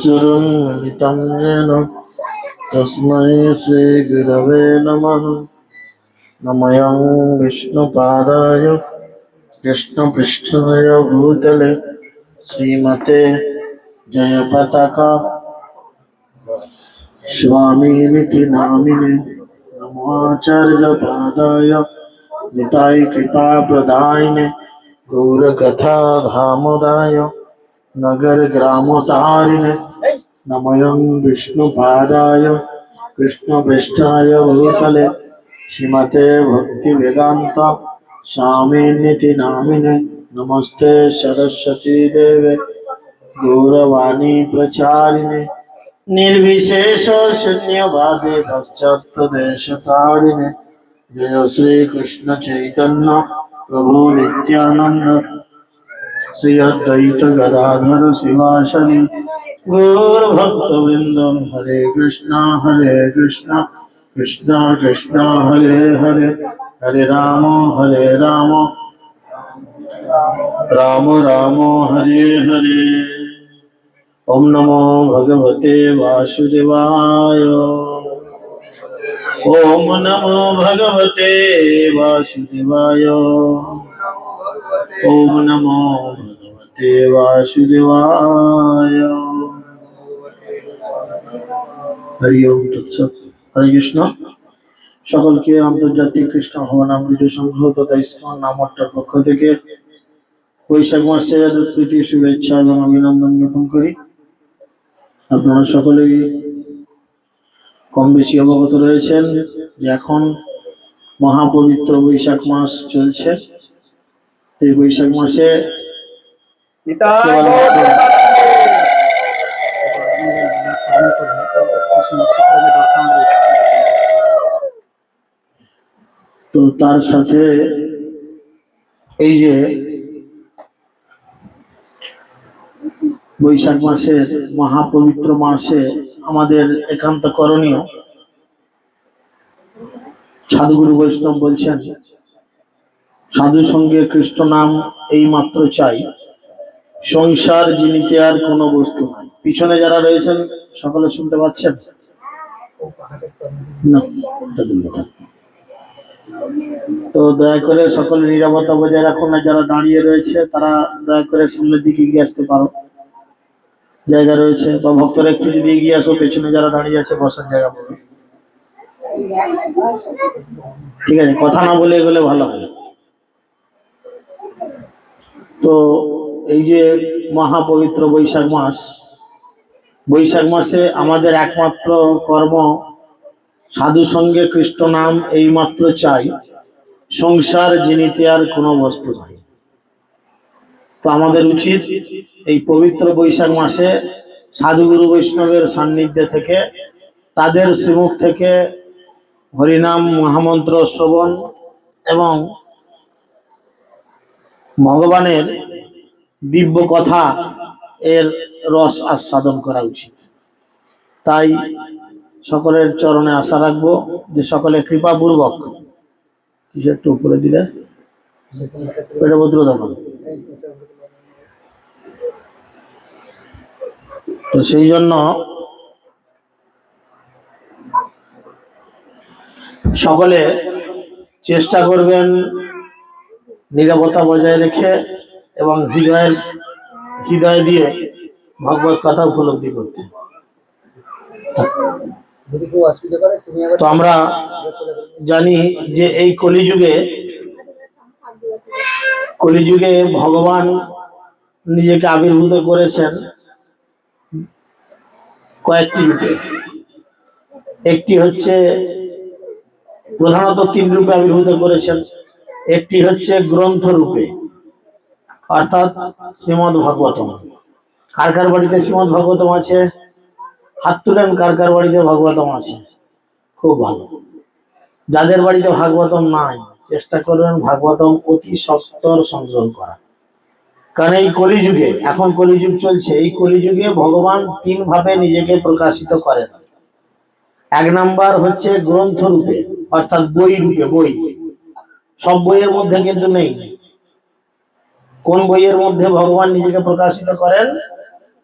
चक्षुरुन्मिलितं येन तस्मै श्रीगुरवे नमः। नमयं विष्णुपादाय कृष्णपृष्ठाय भूतले श्रीमते जयपताका स्वामिनिति नामिने नमोऽचार्यपादाय निताय कृपाप्रदायिने गौरकथा धामोदाय नगर ग्रामोतारिणे नमयं विष्णुपादाय कृष्णपृष्ठाय भूतले श्रीमते भक्तिवेदांत स्वामिनिति नामिने नमस्ते सरस्वती देवे गौरवाणी प्रचारिणे निर्विशेष शून्यवादे पाश्चात्यदेशतारिणे जय श्री कृष्ण चैतन्य प्रभु नित्यानंद श्री अद्वैत गदाधर शिवासनि गौर भक्तवृंद हरे कृष्णा कृष्णा कृष्णा हरे हरे हरे राम राम राम हरे हरे। ओम नमो भगवते वासुदेवाय। ओम नमो भगवते वासुदेवाय। ओम नमो भगवते वासुदेवाय। हरि ओम तत्सत्। हरे कृष्ण। সকলকে আন্তর্জাতিক কৃষ্ণ ভবনামৃত সংঘ তথা ইসকন নামটার পক্ষ থেকে বৈশাখ মাসের প্রীতি শুভেচ্ছা এবং অভিনন্দন জ্ঞাপন করি। আপনারা সকলেই কম বেশি অবগত রয়েছেন যে এখন মহাপবিত্র বৈশাখ মাস চলছে। এই বৈশাখ মাসে তো তার সাথে এই যে বৈশাখ মাসের মহাপবিত্র মাসে আমাদের একান্ত করণীয়, সাধুগুরু বৈষ্ণব বলছেন সাধু সঙ্গে কৃষ্ণ নাম এই মাত্র চাই, সংসার জিনিতে আর কোনো বস্তু নাই। পিছনে যারা রয়েছেন সকলে শুনতে পাচ্ছেন না? তো দয়া করে সকলে নিরাপত্তা বজায় রাখুন। না যারা দাঁড়িয়ে রয়েছে তারা দয়া করে সামনের দিকে এগিয়ে আসতে পারো, জায়গা রয়েছে, বা ভক্তরা একটু যদি এগিয়ে আসো, পেছনে যারা দাঁড়িয়ে আছে বসার জায়গা পাবে। ঠিক আছে, কথা না বলে এগুলো ভালো হয়। তো এই যে মহাপবিত্র বৈশাখ মাস, বৈশাখ মাসে আমাদের একমাত্র কর্ম সাধু সঙ্গে কৃষ্ণ নাম এই মাত্র চাই, সংসার জিনিতে আর কোনো বস্তু নাই। তো আমাদের উচিত এই পবিত্র বৈশাখ মাসে সাধুগুরু বৈষ্ণবের সান্নিধ্যে থেকে, তাদের শ্রীমুখ থেকে হরিনাম মহামন্ত্র শ্রবণ এবং ভগবানের দিব্য কথা এর রস আস্বাদন করা উচিত। তাই সকলের চরণে আশা রাখবো যে সকলে কৃপাপূর্বক একটু উপরে দিলে তো সেই জন্য সকলে চেষ্টা করবেন নীরবতা বজায় রেখে এবং হৃদয় দিয়ে ভগবত কথা উপলব্ধি করতে। তো আমরা জানি যে এই কলিযুগে ভগবান নিজেকে আবির্ভূত করেছেন কয়েকটি রূপে। একটি হচ্ছে প্রধানত 3 রূপে আবির্ভূত করেছেন। একটি হচ্ছে গ্রন্থ রূপে, অর্থাৎ শ্রীমদ্ ভাগবতম। কার কার বাড়িতে শ্রীমদ্ ভাগবতম আছে? হাত তুলেন। কার কার বাড়িতে ভাগবতম আছে? খুব ভালো। যাদের বাড়িতে ভাগবতম নাই, চেষ্টা করবেন ভাগবতম অতি সত্বর সংগ্রহ করা। কারণ এই কলিযুগে, এখন কলিযুগ চলছে, এই কলিযুগে ভগবান 3 ভাবে নিজেকে প্রকাশিত করেন। 1 নাম্বার হচ্ছে গ্রন্থ রূপে, অর্থাৎ বই রূপে। বই সব বইয়ের মধ্যে কিন্তু নেই। কোন বইয়ের মধ্যে ভগবান নিজেকে প্রকাশিত করেন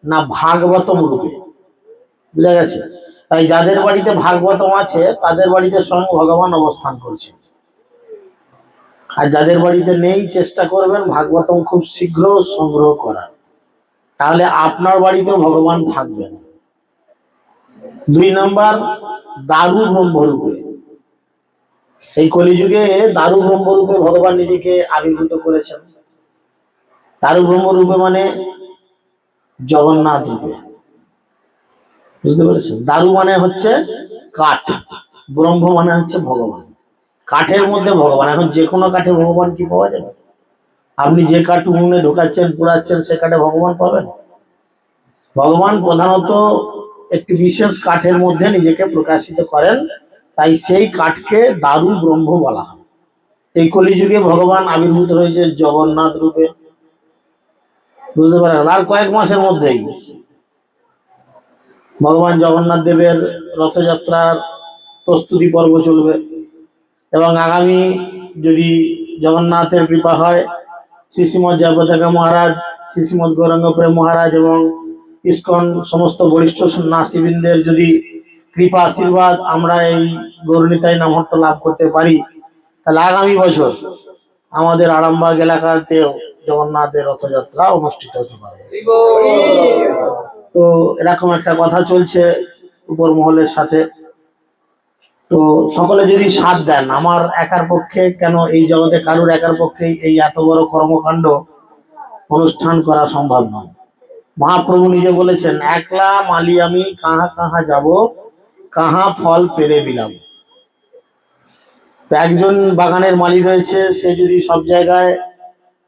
না? ভাগবতম রূপে। বুঝা গেছে? তাই যাদের বাড়িতে ভাগবতম আছে তাদের বাড়িতে স্বয়ং ভগবান অবস্থান করছে, আর যাদের বাড়িতে নেই চেষ্টা করবেন ভাগবতম খুব শীঘ্র সংগ্রহ করার, তাহলে আপনার বাড়িতেও ভগবান থাকবেন। 2 নম্বর, দারু ব্রহ্মরূপে। এই কলিযুগে দারু ব্রহ্মরূপে ভগবান নিজেকে আবির্ভূত করেছেন। দারু ব্রহ্মরূপে মানে জগন্নাথ রূপে, বুঝতে পেরেছেন? দারু মানে হচ্ছে কাঠ, ব্রহ্ম মানে হচ্ছে ভগবান। কাঠের মধ্যে ভগবান। এখন যে কোনো কাঠে ভগবান কি পাওয়া যাবে? আপনি যে কাঠ উনুনে ঢোকাচ্ছেন পোড়াচ্ছেন সে কাঠে ভগবান পাবেন? ভগবান প্রধানত একটি বিশেষ কাঠের মধ্যে নিজেকে প্রকাশিত করেন, তাই সেই কাঠকে দারু ব্রহ্ম বলা হয়। এই কলিযুগে ভগবান আবির্ভূত হয়েছে জগন্নাথ রূপে, বুঝতে পারেন? আর কয়েক মাসের মধ্যেই ভগবান জগন্নাথ দেবের রথযাত্রার প্রস্তুতি পর্ব চলবে, এবং আগামী যদি জগন্নাথের কৃপা হয়, শ্রীশ্রীমৎ জয়পতাকা মহারাজ, শ্রীশ্রীমৎ গৌরাঙ্গ প্রেম মহারাজ এবং ইস্কন সমস্ত বরিষ্ঠ সন্ন্যাসীবৃন্দের যদি কৃপা আশীর্বাদ আমরা এই গৌরনীতাই নামহট্ট লাভ করতে পারি, তাহলে আগামী বছর আমাদের আরামবাগ এলাকাতেও জগন্নাথের রথযাত্রা অনুষ্ঠিত হতে পারে। তো এরকম একটা কথা চলছে উপর মহলের সাথে। তো সকলে যদি সাথ দেন, আমার একার পক্ষে কেন, এই জগতে কারুর একার পক্ষে এই এত বড় কর্মকাণ্ড অনুষ্ঠান করা সম্ভব নয়। মহাপ্রভু নিজে বলেছেন, একলা মালি আমি কাহা কাহা যাব, কাহা ফল পেরে বিলাম। একজন বাগানের মালি রয়েছে, সে যদি সব জায়গায়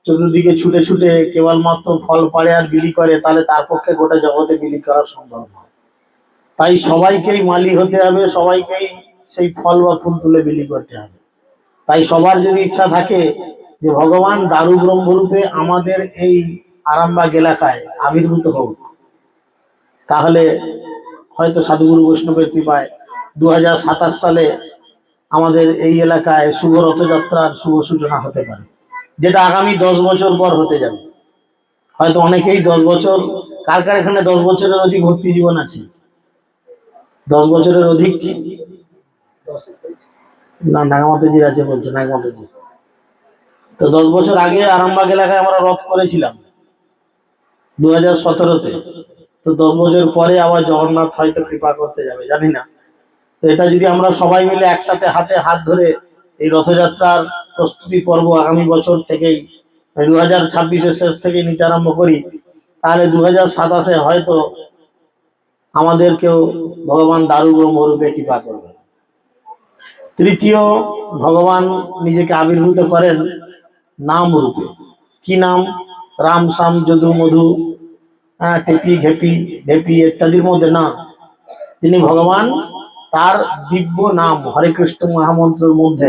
চতুর্দিকে ছুটে ছুটে কেবলমাত্র ফল পাড়ে আর বিলি করে, তাহলে তার পক্ষে গোটা জগতে বিলি করা সম্ভব নয়। তাই সবাইকেই মালি হতে হবে, সবাইকেই সেই ফল বা ফুল তুলে বিলি করতে হবে। তাই সবার যদি ইচ্ছা থাকে যে ভগবান দারু ব্রহ্মরূপে আমাদের এই আরামবাগ এলাকায় আবির্ভূত হোক, তাহলে হয়তো সাধুগুরু বৈষ্ণবের কৃপায় 2027 সালে আমাদের এই এলাকায় শুভ রথযাত্রার শুভ সূচনা হতে পারে, যেটা আগামী 10 বছর পর হতে যাবে। হয়তো অনেকেই 10 বছর, কার কার এখানে 10 বছরের অধিক ভক্তি জীবন আছে? 10 বছরের অধিক? না, নাগমাতাজির আছে বলছে, নাগমাতাজি। তো 10 বছর আগে আরামবাগ এলাকায় আমরা রথ করেছিলাম 2017-তে। তো 10 বছর পরে আবার জগন্নাথ হয়তো কৃপা করতে যাবে, জানি না। তো এটা যদি আমরা সবাই মিলে একসাথে হাতে হাত ধরে এই রথযাত্রার প্রস্তুতি পর্ব আগামী বছর থেকেই, 2026-এর শেষ থেকে নিতে আরম্ভ করি, তাহলে 2027-এ হয়তো আমাদেরকেও ভগবান দারু ব্রহ্মরূপে কৃপা করবে। তৃতীয়, ভগবান নিজেকে আবির্ভূত করেন নাম রূপে। কি নাম? রাম শাম যদু মধু, টেপি ঘেপি ঢেপি ইত্যাদির মধ্যে না, তিনি ভগবান তার দিব্য নাম হরে কৃষ্ণ মহামন্ত্রের মধ্যে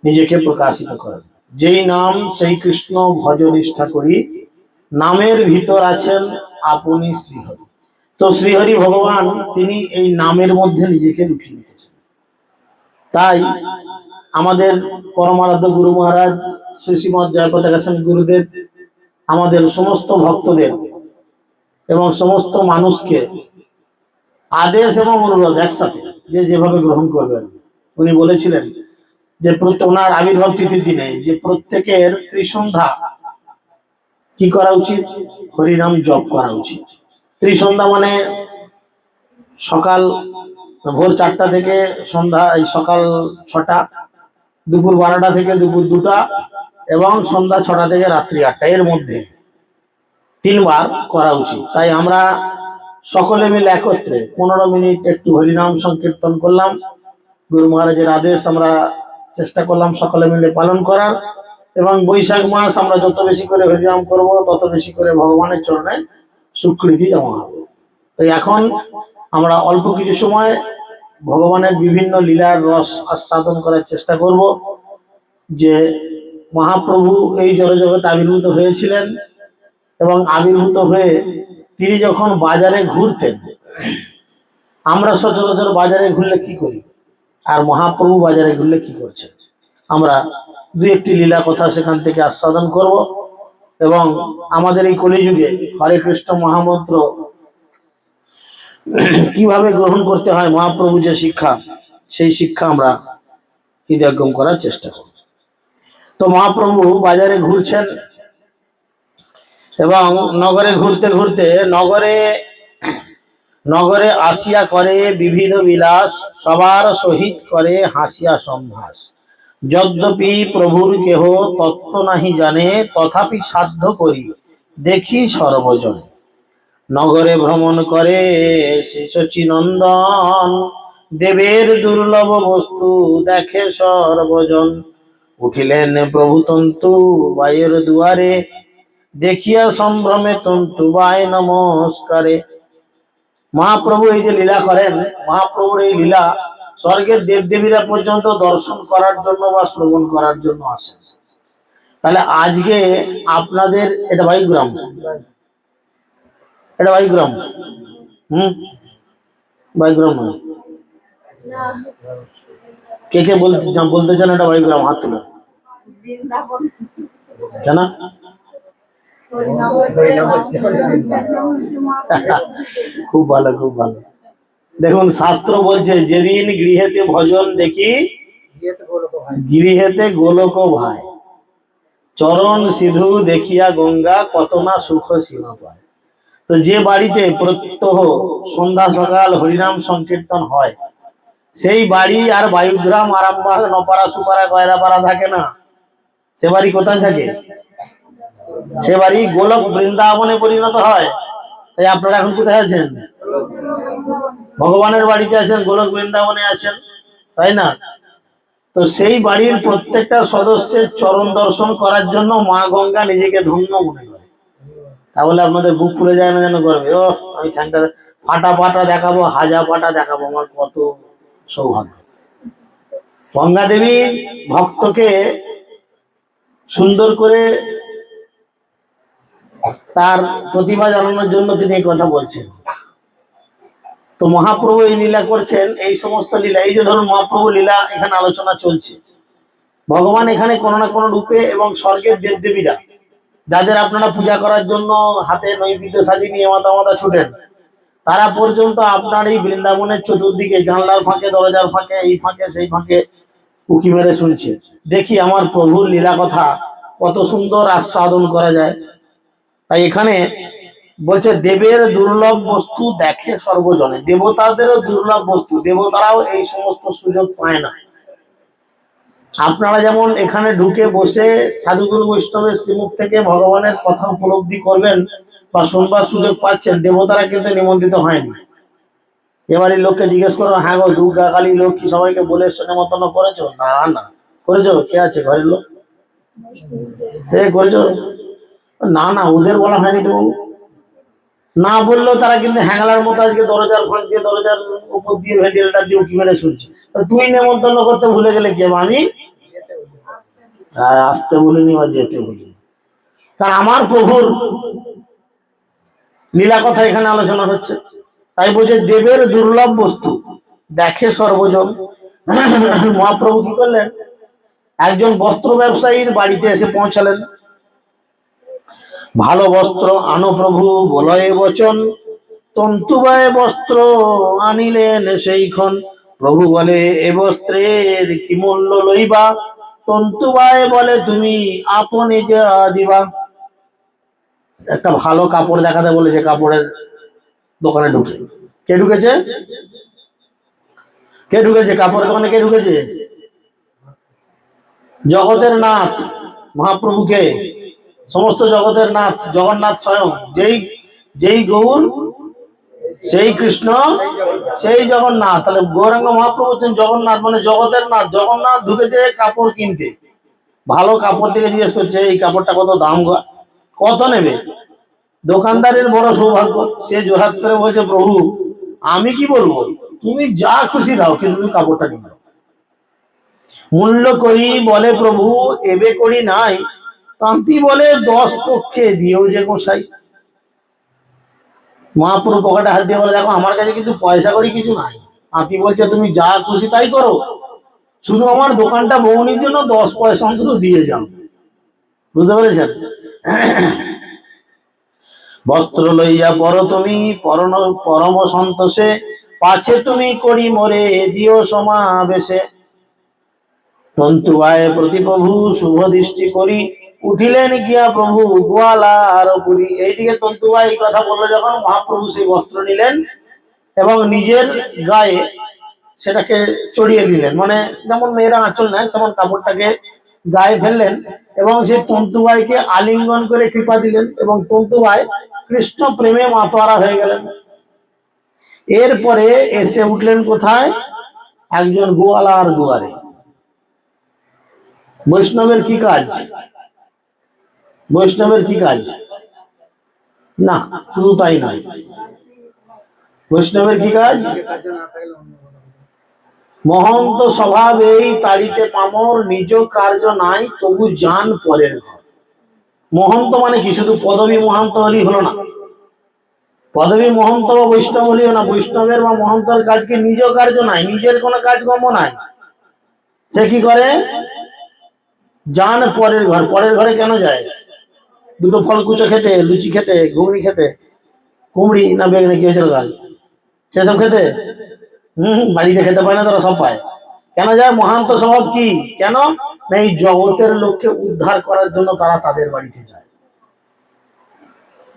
নিজেকে প্রকাশিত করেন। যেই নাম সেই কৃষ্ণ ভজ নিষ্ঠা করি, নামের ভিতর আছেন আপনি শ্রীহরি। তো শ্রীহরি ভগবান তিনি এই নামের মধ্যে নিজেকে লুকিয়ে রেখেছেন। তাই আমাদের পরমারাধ্য গুরু মহারাজ শ্রী শ্রীমৎ জয়পতাকা স্বামী গুরুদেব আমাদের সমস্ত ভক্তদের এবং সমস্ত মানুষকে আদেশ এবং অনুরোধ একসাথে যে যেভাবে গ্রহণ করবেন, উনি বলেছিলেন যে ওনার আবির্ভাব তিথির দিনে যে প্রত্যেকের ত্রিসন্ধ্যা কি করা উচিত? হরিনাম জপ করা উচিত। ত্রিসন্ধ্যা মানে সকাল ভোর 4টা থেকে সন্ধ্যা এই সকাল 6টা, দুপুর 12টা থেকে দুপুর 2টা, এবং সন্ধ্যা 6টা থেকে রাত্রি 8টা, এর মধ্যে 3 বার করা উচিত। তাই আমরা সকলে মিলে একত্রে 15 মিনিট একটু হরিনাম সংকীর্তন করলাম, গুরু মহারাজের আদেশ আমরা চেষ্টা করলাম সকলে মিলে পালন করার, এবং বৈশাখ মাস আমরা যত বেশি করে হরিনাম করব তত বেশি করে ভগবানের চরণে স্বীকৃতি জমা হবে। তাই এখন আমরা অল্প কিছু সময় ভগবানের বিভিন্ন লীলার রস আস্বাদন করার চেষ্টা করব। যে মহাপ্রভু এই জড়জগতে আবির্ভূত হয়েছিলেন, এবং আবির্ভূত হয়ে তিনি যখন বাজারে ঘুরতেন, আমরা সচরাচর বাজারে ঘুরলে কি করি, আর মহাপ্রভু বাজারে ঘুরলে কি করছেন, আমরা 2-1টি লীলা কথা সেখান থেকে আস্বাদন করব। এবং আমাদের এই কলিযুগে হরে কৃষ্ণ মহামন্ত্র কিভাবে গ্রহণ করতে হয় মহাপ্রভু যে শিক্ষা, সেই শিক্ষা আমরা হৃদয়ঙ্গম করার চেষ্টা করি। তো মহাপ্রভু বাজারে ঘুরছেন এবং নগরে ঘুরতে ঘুরতে নগরে নগরে আসিয়া করে বিবিধ বিলাস, সবার সহিত করে হাসিয়া সম্ভাস। যদ্যপি প্রভুর কেহ তত্ত্ব নাহি জানে, তথাপি সাধ্য করি দেখি সর্বজনে। নগরে ভ্রমণ করে শ্রী শচীনন্দন, দেবের দুর্লভ বস্তু দেখে সর্বজন। উঠিলেন প্রভু তন্তু বায়ের দুয়ারে, দেখিয়া সম্ভ্রমে তন্তু বায় নমস্কারে। মহাপ্রভু এই যে লীলা করেন, মহাপ্রভুর এই লীলা স্বর্গের দেবদেবীরা পর্যন্ত দর্শন করার জন্য বা শ্রবণ করার জন্য আসেন। তাহলে আজকে আপনাদের এটা বাইগ্রাম, এটা বাইগ্রাম, বাইগ্রাম নয়। কে কে বলতে চান এটা বাইগ্রাম? হাত তুলে কেন? খুব ভালো, খুব ভালো। দেখুন শাস্ত্র বলছে, যেদিন গৃহেতে ভজন দেখি গৃহেতে গোলক ভাই, চরণ সিধু দেখিয়া গঙ্গা, কত না সুখ সীমা পায়। তো যে বাড়িতে প্রত্যহ সন্ধ্যা সকাল হরিনাম সংকীর্তন হয়, সেই বাড়ি আর বায়ুগ্রাম, আরামবাগ, নপাড়া, সুপাড়া, গয়রাপাড়া থাকে না। সে বাড়ি কোথায় থাকে? সে বাড়ি গোলক বৃন্দাবনে পরিণত হয়। তাই আপনারা এখন কোথায় আছেন? ভগবানের বাড়িতে আছেন, গোলক বৃন্দাবনে আছেন, তাই না? তো সেই বাড়ির প্রত্যেকটা সদস্যের চরণ দর্শন করার জন্য মা গঙ্গা নিজেকে ধন্য মনে করে। তাহলে আপনাদের বুক ফুলে যায় না যেন করবে, ও আমি ঠ্যাংটা ফাটা পাটা দেখাবো, হাজা পাটা দেখাবো, আমার কত সৌভাগ্য। গঙ্গা দেবী ভক্তকে সুন্দর করে তার প্রতিভা জানানোর জন্য তিনি এই কথা বলছেন। তো মহাপ্রভু এই লীলা করছেন, এই সমস্ত লীলা, এই যে ধরুন মহাপ্রভু লীলা এখানে আলোচনা চলছে, ভগবান এখানে কোনো না কোনো রূপে এবং স্বর্গের দেবদেবীরা যাদের আপনারা পূজা করার জন্য হাতে নৈবেদ্য সাজিয়ে নিয়ে মাথা মাথা ছুটেন, তারা পর্যন্ত আপনার এই বৃন্দাবনের চতুর্দিকে জানলার ফাঁকে, দরজার ফাঁকে, এই ফাঁকে সেই ফাঁকে উকি মেরে শুনছে, দেখি আমার প্রভুর লীলা কথা কত সুন্দর আস্বাদন করা যায়। তাই এখানে বলছে দেবের দুর্লভ বস্তু দেখে সর্বজনে, দেবতাদেরও দুর্লভ বস্তু, দেবতারাও এই সমস্ত সুযোগ পায় না। আপনারা যেমন এখানে ঢুকে বসে সাধুগুরু বৈষ্ণবের শ্রীমুখ থেকে ভগবানের কথা উপলব্ধি করবেন বা শুনবার সুযোগ পাচ্ছেন, দেবতারা কিন্তু নিমন্ত্রিত হয়নি। এবারে লোককে জিজ্ঞেস করো, হ্যাঁ গো দুর্গা কালী লক্ষ্মী সবাইকে বলে এসছো, নেমন্তন্ন করেছো? না না। করেছো? কে আছে ঘরের লোক? করেছো? না না, ওদের বলা হয়নি তো। না বললেও তারা কিন্তু হ্যাংলার মতো আজকে দরজার ফাঁক দিয়ে, দরজার উপর দিয়ে ভেন্টিলেটার দিয়ে উঁকি মেরে শুনছে। তুই নেমন্তন্ন করতে ভুলে গেলে কি হবে? আমি আসতে বলিনি বা যেতে বলিনি, কারণ আমার প্রভুর লীলা কথা এখানে আলোচনা হচ্ছে। তাই বলছে দেবের দুর্লভ বস্তু দেখে সর্বজন। মহাপ্রভু কি করলেন? একজন বস্ত্র ব্যবসায়ীর বাড়িতে এসে পৌঁছালেন। ভালো বস্ত্র আনো প্রভু বলয়ে বচন, তন্তুবায় বস্ত্র আনিলেন সেইখন। প্রভু বলে এ বস্ত্রের কি মূল্য লইবা, তন্তুবায় বলে তুমি আপনি যা দিবা। একটা ভালো কাপড় দেখাতে বলেছে, কাপড়ের দোকানে ঢুকে। কে ঢুকেছে? কে ঢুকেছে কাপড়ের দোকানে? কে ঢুকেছে? জগতের নাথ মহাপ্রভুকে, সমস্ত জগতের নাথ জগন্নাথ স্বয়ং, যেই যেই গৌর সেই কৃষ্ণ সেই জগন্নাথ। তাহলে গৌরাঙ্গ মহাপ্রভু হচ্ছেন জগন্নাথ, মানে জগতের নাথ। জগন্নাথ ঢুকেছে কাপড় কিনতে, ভালো কাপড় থেকে জিজ্ঞেস করছে এই কাপড়টা কত দাম, কত নেবে? দোকানদারের বড় সৌভাগ্য, সে জোরহাত করে বলছে প্রভু আমি কি বলবো, তুমি যা খুশি দাও, কিন্তু তুমি কাপড়টা নিয়ে দাও। মূল্য করি বলে প্রভু এবে করি নাই, কান্তি বলে 10 পক্ষে দিয়েও যে গোসাই। মহাপ্রভু পকেটে হাত দিয়ে বলে দেখো আমার কাছে কিন্তু পয়সা করি কিছু নাই। হাতি বলছে তুমি যা খুশি তাই করো, শুধু আমার দোকানটা বৌনির জন্য 10 পয়সা অন্তত দিয়ে যাও। বুঝতে পেরেছেন? বস্ত্র লইয়া পর তুমি পরম সন্তোষে, পাছে তুমি করি মোরে দিও সমাবেশে। তন্তুবায় প্রতি প্রভু শুভ দৃষ্টি করি, উঠিলেন গিয়া প্রভু গোয়ালার পুরী। এইদিকে তন্তুবাই এই কথা বললো যখন, মহাপ্রভু সেই বস্ত্র নিলেন এবং নিজের গায়ে সেটাকে চড়িয়ে দিলেন, মানে যেমন মেয়েরা আঁচল নেয় সেমন কাপড়টাকে গায়ে ফেললেন এবং সেই তন্তুবাইকে আলিঙ্গন করে কৃপা দিলেন এবং তন্তুবাই কৃষ্ণ প্রেমে মাতোয়ারা হয়ে গেলেন। এরপরে এসে উঠলেন কোথায়? একজন গোয়ালার দুয়ারে। বৈষ্ণবের কি কাজ? বৈষ্ণবের কি কাজ? না, শুধু তাই নয়, বৈষ্ণবের কি কাজ? মহন্ত স্বভাবেই তাড়িতে পামর, নিজ কার্য নাই তবু জান পরের ঘর। মহন্ত মানে কি? শুধু পদবী মহন্ত হলেই হলো না, পদবী মহন্ত বা বৈষ্ণব হলেও না। বৈষ্ণবের বা মহন্তের কাজ কি? নিজ কার্য নাই, নিজের কোনো কাজকর্ম নাই। সে কি করে? জান পরের ঘর। পরের ঘরে কেন যায়? দুটো ফল কুচো খেতে, লুচি খেতে, ঘুগনি খেতে, কুমড়ি না বেগনে কি হয়েছিল গাল, সেসব খেতে। বাড়িতে খেতে পায় না, তারা সব পায়। কেন যায়? মহান্ত স্বভাব কি? কেন না এই জগতের লোককে উদ্ধার করার জন্য তারা তাদের বাড়িতে যায়।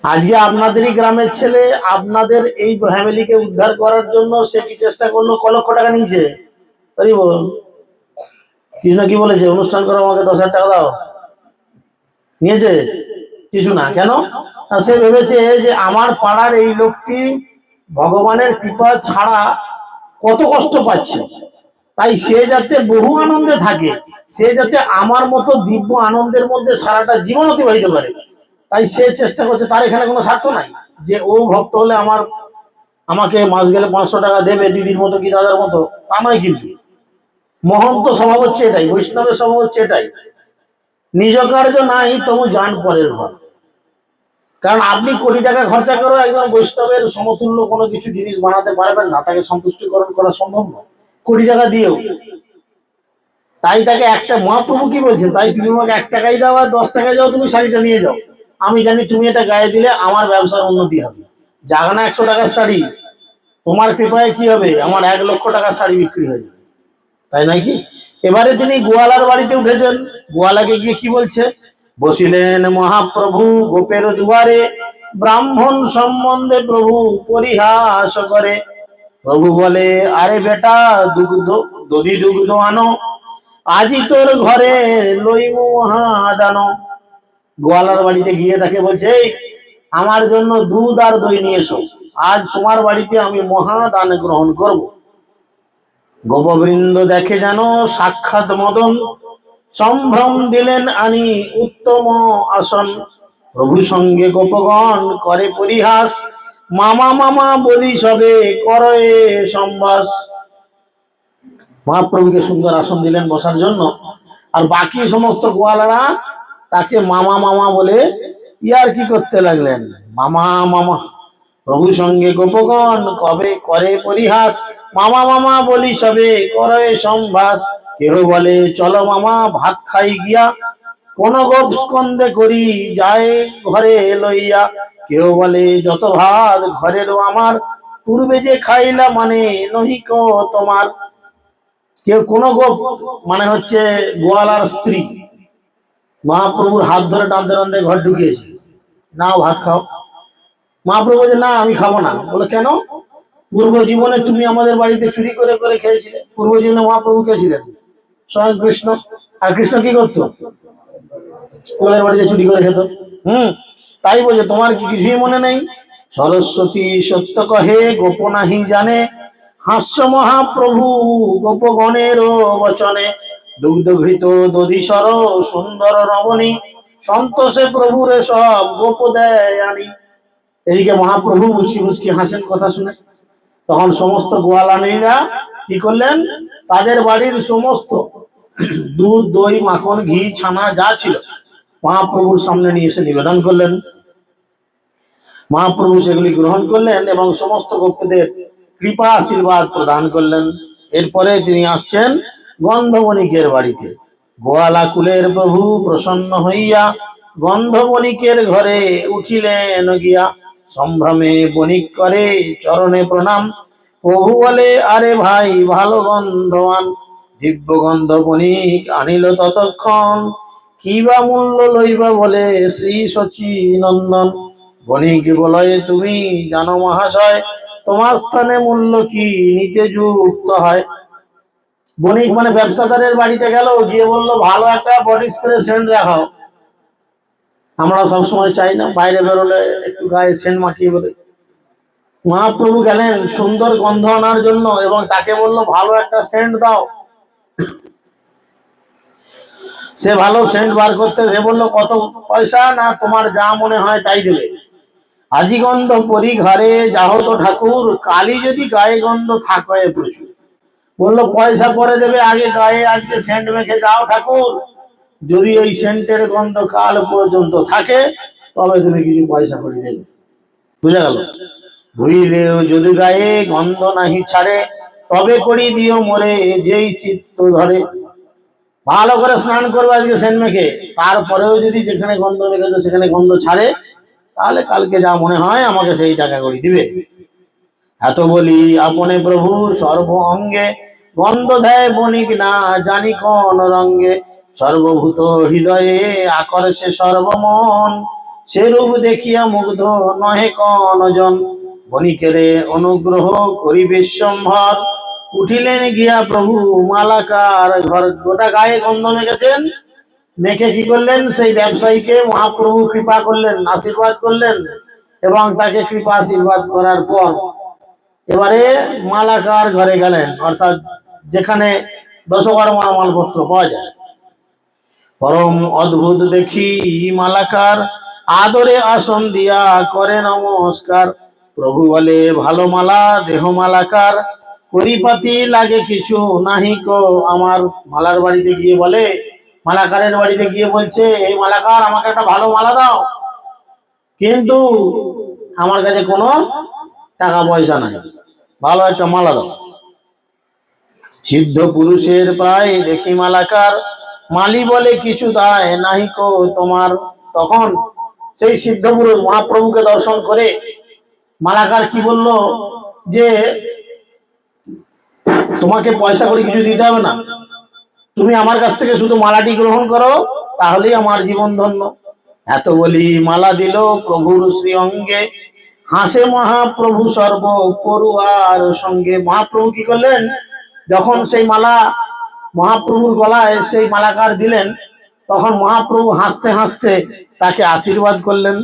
আজকে আপনাদেরই গ্রামের ছেলে আপনাদের এই ফ্যামিলিকে উদ্ধার করার জন্য সে কি চেষ্টা করলো? ক লক্ষ টাকা নিয়েছে। কৃষ্ণ কি বলেছে? অনুষ্ঠান করো, আমাকে 10,000 টাকা দাও। নিয়েছে? কিছু না। কেন? সে ভেবেছে যে আমার পাড়ার এই লোকটি ভগবানের কৃপা ছাড়া কত কষ্ট পাচ্ছে, তাই সে যাতে বহু আনন্দে থাকে, সে যাতে আমার মতো দিব্য আনন্দের মধ্যে সারাটা জীবন অতিবাহিত করে, তাই সে চেষ্টা করছে। তার এখানে কোনো স্বার্থ নাই যে ও ভক্ত হলে আমাকে মাস গেলে 500 টাকা দেবে, দিদির মতো কি দাদার মতো, তা নয়। কিন্তু মহন্ত স্বভাব হচ্ছে এটাই, বৈষ্ণবের স্বভাব হচ্ছে এটাই, নিজ কার্য নাই তবু জান পরের ঘর। কারণ আপনি কোটি টাকা খরচা করে একজন বৈষ্ণবের সমতুল্য কোনো কিছু জিনিস বানাতে পারবেন না, তাকে সন্তুষ্টিকরণ করা সম্ভব নয় কোটি টাকা দিয়েও। তাই তাকে একটা, মহাপ্রভু কি বলছেন, তাই তুমি আমাকে 1 টাকাই দাও আর 10 টাকায় যাও, তুমি শাড়িটা নিয়ে যাও, আমি জানি তুমি এটা গায়ে দিলে আমার ব্যবসার উন্নতি হবে। জাগানা 100 টাকার শাড়ি, তোমার কৃপায় কি হবে? আমার 1 লক্ষ টাকার শাড়ি বিক্রি হয়ে যাবে, তাই নাকি? এবারে তিনি গোয়ালার বাড়িতে উঠেছেন। গোয়ালাকে গিয়ে কি বলছে? বসিলেন মহাপ্রভু গোপের দুয়ারে, ব্রাহ্মণ সম্বন্ধে প্রভু পরিহাস করে। প্রভু বলে, আরে বেটা, দধি দুগ্ধ আনো, আজি তোর ঘরে লইমু মহাদান। গোয়ালার বাড়িতে গিয়ে তাকে বলছে, এই আমার জন্য দুধ আর দই নিয়ে এসো, আজ তোমার বাড়িতে আমি মহাদান গ্রহণ করব। গোপবৃন্দ দেখে যেন সাক্ষাৎ মদন, সম্ভ্রম দিলেন আনি উত্তম আসন। প্রভু সঙ্গে গোপগণ করে পরিহাস, মামা মামা বলি সবে করে সম্বাস। মহাপ্রভুকে সুন্দর আসন দিলেন বসার জন্য, আর বাকি সমস্ত গোয়ালারা তাকে মামা মামা বলে ইয়ার কি করতে লাগলেন। মামা মামা, প্রভু সঙ্গে গোপগণ কবে করে পরিহাস, মামা মামা বলি সবে করে সম্ভাস। কেহ বলে, চলো মামা ভাত খাই গিয়া, কোন গোপ স্কন্ধে করি যায় ঘরে লইয়া। কেহ বলে, যত ভাত ঘরেরও আমার, পূর্বে যে খাইলা মানে নহিক তোমার। কেউ কোন গোপ মানে হচ্ছে গোয়ালার স্ত্রী, মহাপ্রভুর হাত ধরে টানতে টানতে ঘর ঢুকিয়েছে, নাও ভাত খাও। মহাপ্রভু বলছে, না আমি খাবো না। বলে, কেন? পূর্ব জীবনে তুমি আমাদের বাড়িতে চুরি করে করে খেয়েছিলে। পূর্ব জীবনে মহাপ্রভু কে ছিলেন? স্বয়ং কৃষ্ণ। আর কৃষ্ণ কি করতো? কোলের বাড়িতে চুরি করে খেত। তাই বলছে, তোমার কি কিছুই মনে নেই? সরস্বতী সত্য কহে, গোপনাহি জানে, হাস্য মহাপ্রভু গোপগণের বচনে। দুগ্ধ ঘৃত দধিসর সুন্দর রমণী, সন্তোষে প্রভুরে সব গোপ দেয় আনি। এদিকে মহাপ্রভু মুচকি মুচকি হাসেন কথা শুনে। তখন সমস্ত গোয়ালানীরা কি করলেন? তাদের বাড়ির সমস্ত দুধ দই মাখন ঘি ছানা যা ছিল মহাপ্রভুর সামনে নিয়ে এসে নিবেদন করলেন। মহাপ্রভু সেগুলি গ্রহণ করলেন এবং সমস্ত ভক্তদের কৃপা আশীর্বাদ প্রদান করলেন। এরপরে তিনি আসছেন গন্ধবণিকের বাড়িতে। গোয়ালা কুলের প্রভু প্রসন্ন হইয়া গন্ধবণিকের ঘরে উঠিলেন গিয়া। সম্ভ্রমে বণিক করে চরণে প্রণাম। প্রভু বলে, আরে ভাই ভালো গন্ধবান, দিব্য গন্ধ বণিক আনিল ততক্ষণ। কি বা মূল্য লইবা বলে শ্রী শচী নন্দন। বণিক বলয়ে, তুমি জানো মহাশয়, তোমার স্থানে মূল্য কি নিতে যুক্ত হয়। বণিক মানে ব্যবসাদারের বাড়িতে গেল, গিয়ে বললো ভালো একটা বডি স্প্রে সেন্ট দেখাও। আমরা সবসময় চাই না বাইরে বেরোলে একটু গায়ে সেন্ট মাখিয়ে বলে। মহাপ্রভু গেলেন সুন্দর গন্ধ আনার জন্য এবং তাকে বলল ভালো একটা সেন্ট দাও। সে ভালো সেন্ট বার করতে, সে বললো কত পয়সা, না তোমার যা মনে হয় তাই দেবে। আজি গন্ধ পরি ঘরে যাহো তো ঠাকুর, কালি যদি গায়ে গন্ধ থাকে প্রচুর। বললো পয়সা পরে দেবে, আগে গায়ে আজকে সেন্ট মেখে যাও ঠাকুর। যদি ওই সেন্টের গন্ধ কাল পর্যন্ত থাকে তবে তুমি কিছু পয়সা করে দেবে। বুঝা গেল? ধুইলেও যদি গায়ে গন্ধ নাহি ছাড়ে, তবে করি দিও মোরে যেই চিত্ত ধরে। ভালো করে স্নান করবে আজকে সেন্ট মেখে, তারপরেও যদি যেখানে গন্ধ মেখেছে সেখানে গন্ধ ছাড়ে, তাহলে কালকে যা মনে হয় আমাকে সেই টাকা করে দিবে। এত বলি আপনে প্রভু সর্ব অঙ্গে, গন্ধ দেয় বণিক না জানি কোন রঙ্গে। সর্বভূত হৃদয়ে আকর্ষে সর্বমন, সেরূপ দেখিয়া মুগ্ধ নহে কোন জন। বণিকেরে অনুগ্রহ করি বিশ্বম্ভর, উঠিলেন গিয়া প্রভু মালাকার ঘর। গোটা গায়ে গন্ধ মেখেছেন, মেখে কি করলেন, সেই ব্যবসায়ীকে মহাপ্রভু কৃপা করলেন, আশীর্বাদ করলেন। এবং তাকে কৃপা আশীর্বাদ করার পর এবারে মালাকার ঘরে গেলেন, অর্থাৎ যেখানে দশকর্মার মালপত্র পাওয়া যায়। পরম অদ্ভুত দেখি মালাকার, আদরে আসন দিয়া করে নমস্কার। প্রভু বলে, ভালো মালা দেহ মালাকার, পরিপাতি লাগে কিছু নাহি কো আমার। মালার বাড়িতে গিয়ে বলে, মালাকারের বাড়িতে গিয়ে বলছে, এই মালাকার আমাকে একটা ভালো মালা দাও, কিন্তু আমার কাছে কোনো টাকা পয়সা নাই, ভালো একটা মালা দাও। সিদ্ধ পুরুষের প্রায় দেখি মালাকার, মালি বলে কিছু দায় নাহি কো তোমার। তখন সেই সিদ্ধ পুরুষ মহাপ্রভুকে দর্শন করে মালাকার কি বলল, যে তোমাকে পয়সা করে কিছু দিতে হবে না, তুমি আমার কাছ থেকে শুধু মালাটি গ্রহণ করো, তাহলেই আমার জীবন ধন্য। এত বলি মালা দিল প্রভুর শ্রী অঙ্গে, হাসে মহাপ্রভু সর্ব পড়ুয়ার সঙ্গে। মহাপ্রভু কি করলেন, যখন সেই মালা মহাপ্রভুর গলায় সেই মালাকার দিলেন, তখন মহাপ্রভু হাসতে হাসতে তাকে আশীর্বাদ করলেন।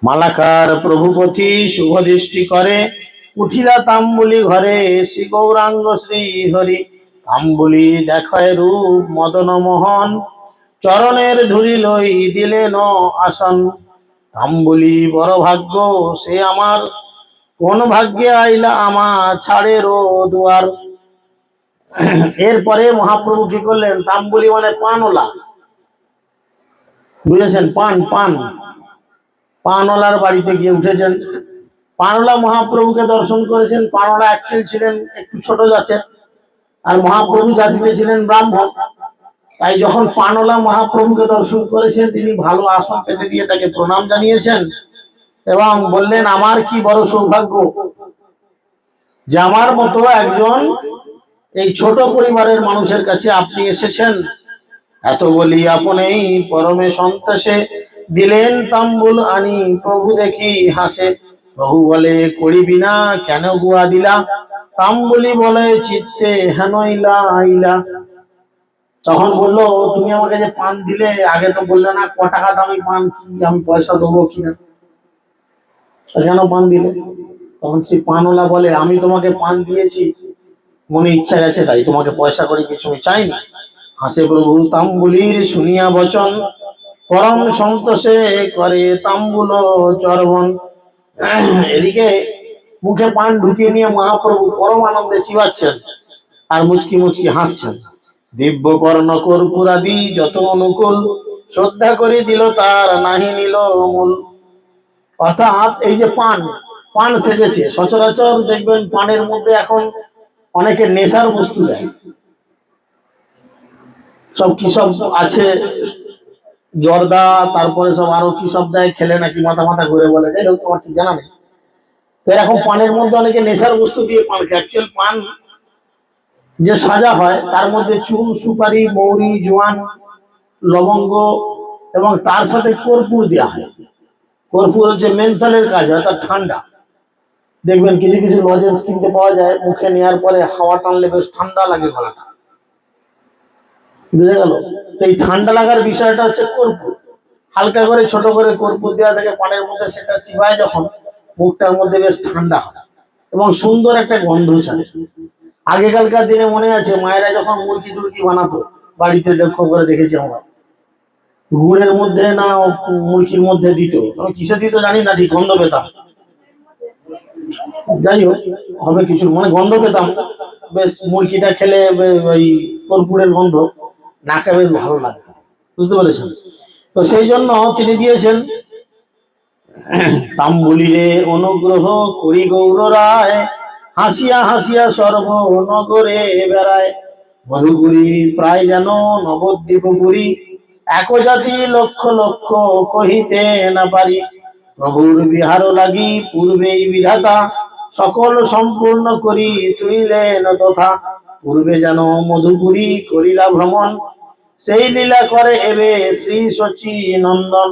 মালাকার প্রভুপতি শুভ দৃষ্টি করে, উঠিলা তাম্বুলি ঘরে শ্রী গৌরাঙ্গ শ্রী হরি। তাম্বুলি দেখায় রূপ মদন মোহন, চরণের ধুলি লই দিলেন আসন। তাম্বুলি বড় ভাগ্য সে আমার, কোন ভাগ্যে আইলা আমার ছাড়ের দুয়ার। এরপরে মহাপ্রভু কি করলেন, তাম্বুলি মানে পানওয়ালা, বুঝেছেন, পান পান পানওয়ালার বাড়িতে গিয়ে উঠেছেন। পানওয়ালা মহাপ্রভুকে দর্শন করেছেন। পানওয়ালা অ্যাকচুয়ালি ছিলেন একটু ছোট জাতের, আর মহাপ্রভু জাতিতে ছিলেন ব্রাহ্মণ। তাই যখন পানওয়ালা মহাপ্রভুকে দর্শন করেছেন, তিনি ভালো আসন পেতে দিয়ে তাকে প্রণাম জানিয়েছেন এবং বললেন, আমার কি বড় সৌভাগ্য যে আমার মতো একজন এই ছোট পরিবারের মানুষের কাছে আপনি এসেছেন। এত বলি আপনেই পরমে সন্তোষে, দিলেন তাম্বুল আনি প্রভু দেখি হাসে। প্রভু বলে, করিবি না কেন গুয়া দিলা, তাম্বুলি বলে চিত্তে হেন ইলা ইলা। তখন বললো, তুমি আমাকে যে পান দিলে, আগে তো বললে না ক টাকা দামি পান, কি আমি পয়সা দেবো কিনা, কেন পান দিলে? তখন সেই পানওয়ালা বলে, আমি তোমাকে পান দিয়েছি মনে ইচ্ছা গেছে, তাই তোমাকে পয়সা করে কিছু আমি চাইনি। হাসে প্রভু তাম্বুলির শুনিয়া বচন, পরম সন্তোষে করে তাম্বুল চর্বণ। এদিকে মুখে পান ঢুকিয়ে নিয়ে মহাপ্রভু পরম আনন্দে চিবাচ্ছেন আর মুচকি মুচকি হাসছেন। দিব্য বর্ণ কর্পূরাদি যত অনুকূল, শ্রদ্ধা করে দিল তার নাহি নিল মূল। অর্থাৎ এই যে পান পান সেজেছে, সচরাচর দেখবেন পানের মধ্যে এখন অনেকে নেশার বস্তু দেয়, সব কি সব আছে জর্দা, তারপরে সব আরো কি সব দেয়, খেলে নাকি মাথা মাথা ঘুরে বলে, যাই হোক আমার ঠিক জানা নেই। তো এরকম পানের মধ্যে অনেকে নেশার বস্তু দিয়ে পান খায়। অ্যাকচুয়াল পান যে সাজা হয় তার মধ্যে চুন, সুপারি, মৌরি, জোয়ান, লবঙ্গ এবং তার সাথে কর্পূর দেওয়া হয়। কর্পূর হচ্ছে মেন্থলের কাজ, অর্থাৎ ঠান্ডা। দেখবেন কিছু কিছু লজেন্স কিনতে পাওয়া যায়, মুখে নেওয়ার পরে হাওয়া টানলে বেশ ঠান্ডা লাগে গলাটা, বুঝে গেল? তো এই ঠান্ডা লাগার বিষয়টা হচ্ছে কর্পূর। হালকা করে ছোট করে কর্পূর দেওয়া থাকে পানের মধ্যে, সেটা চিবায় যখন মুখটার মধ্যে বেশ ঠান্ডা হয় এবং সুন্দর একটা গন্ধ ছাড়ে। আগেকালকার দিনে মনে আছে মায়েরা যখন মুরগি টুরগি বানাতো, বাড়িতে লক্ষ্য করে দেখেছি আমরা, গুড়ের মধ্যে না মুরগির মধ্যে দিত, আমি কিসে দিত জানি না, ঠিক গন্ধ পেতাম। যাই হোক, হবে কিছু মানে গন্ধ পেতাম, বেশ মুরগিটা খেলে ওই কর্পূরের গন্ধ নাকে বেশ ভালো লাগতো, বুঝতে পেরেছেন? তো সেই জন্য তিনি দিয়েছেন, তাম্বুলিরে অনুগ্রহ করি গৌর রায়, হাসিয়া হাসিয়া সর্বনগরে বেড়ায়, মধুপুরী প্রায় যেন নবদ্বীপপুরী, এক জাতি লক্ষ লক্ষ কহিতে না পারি, প্রভুর বিহার লাগি পূর্বেই বিধাতা, সকল সম্পূর্ণ করি তুলিলেন তথা, পূর্বে যেন মধুপুরী করিলা ভ্রমণ, সেই লীলা করে এবে শ্রী শচী নন্দন।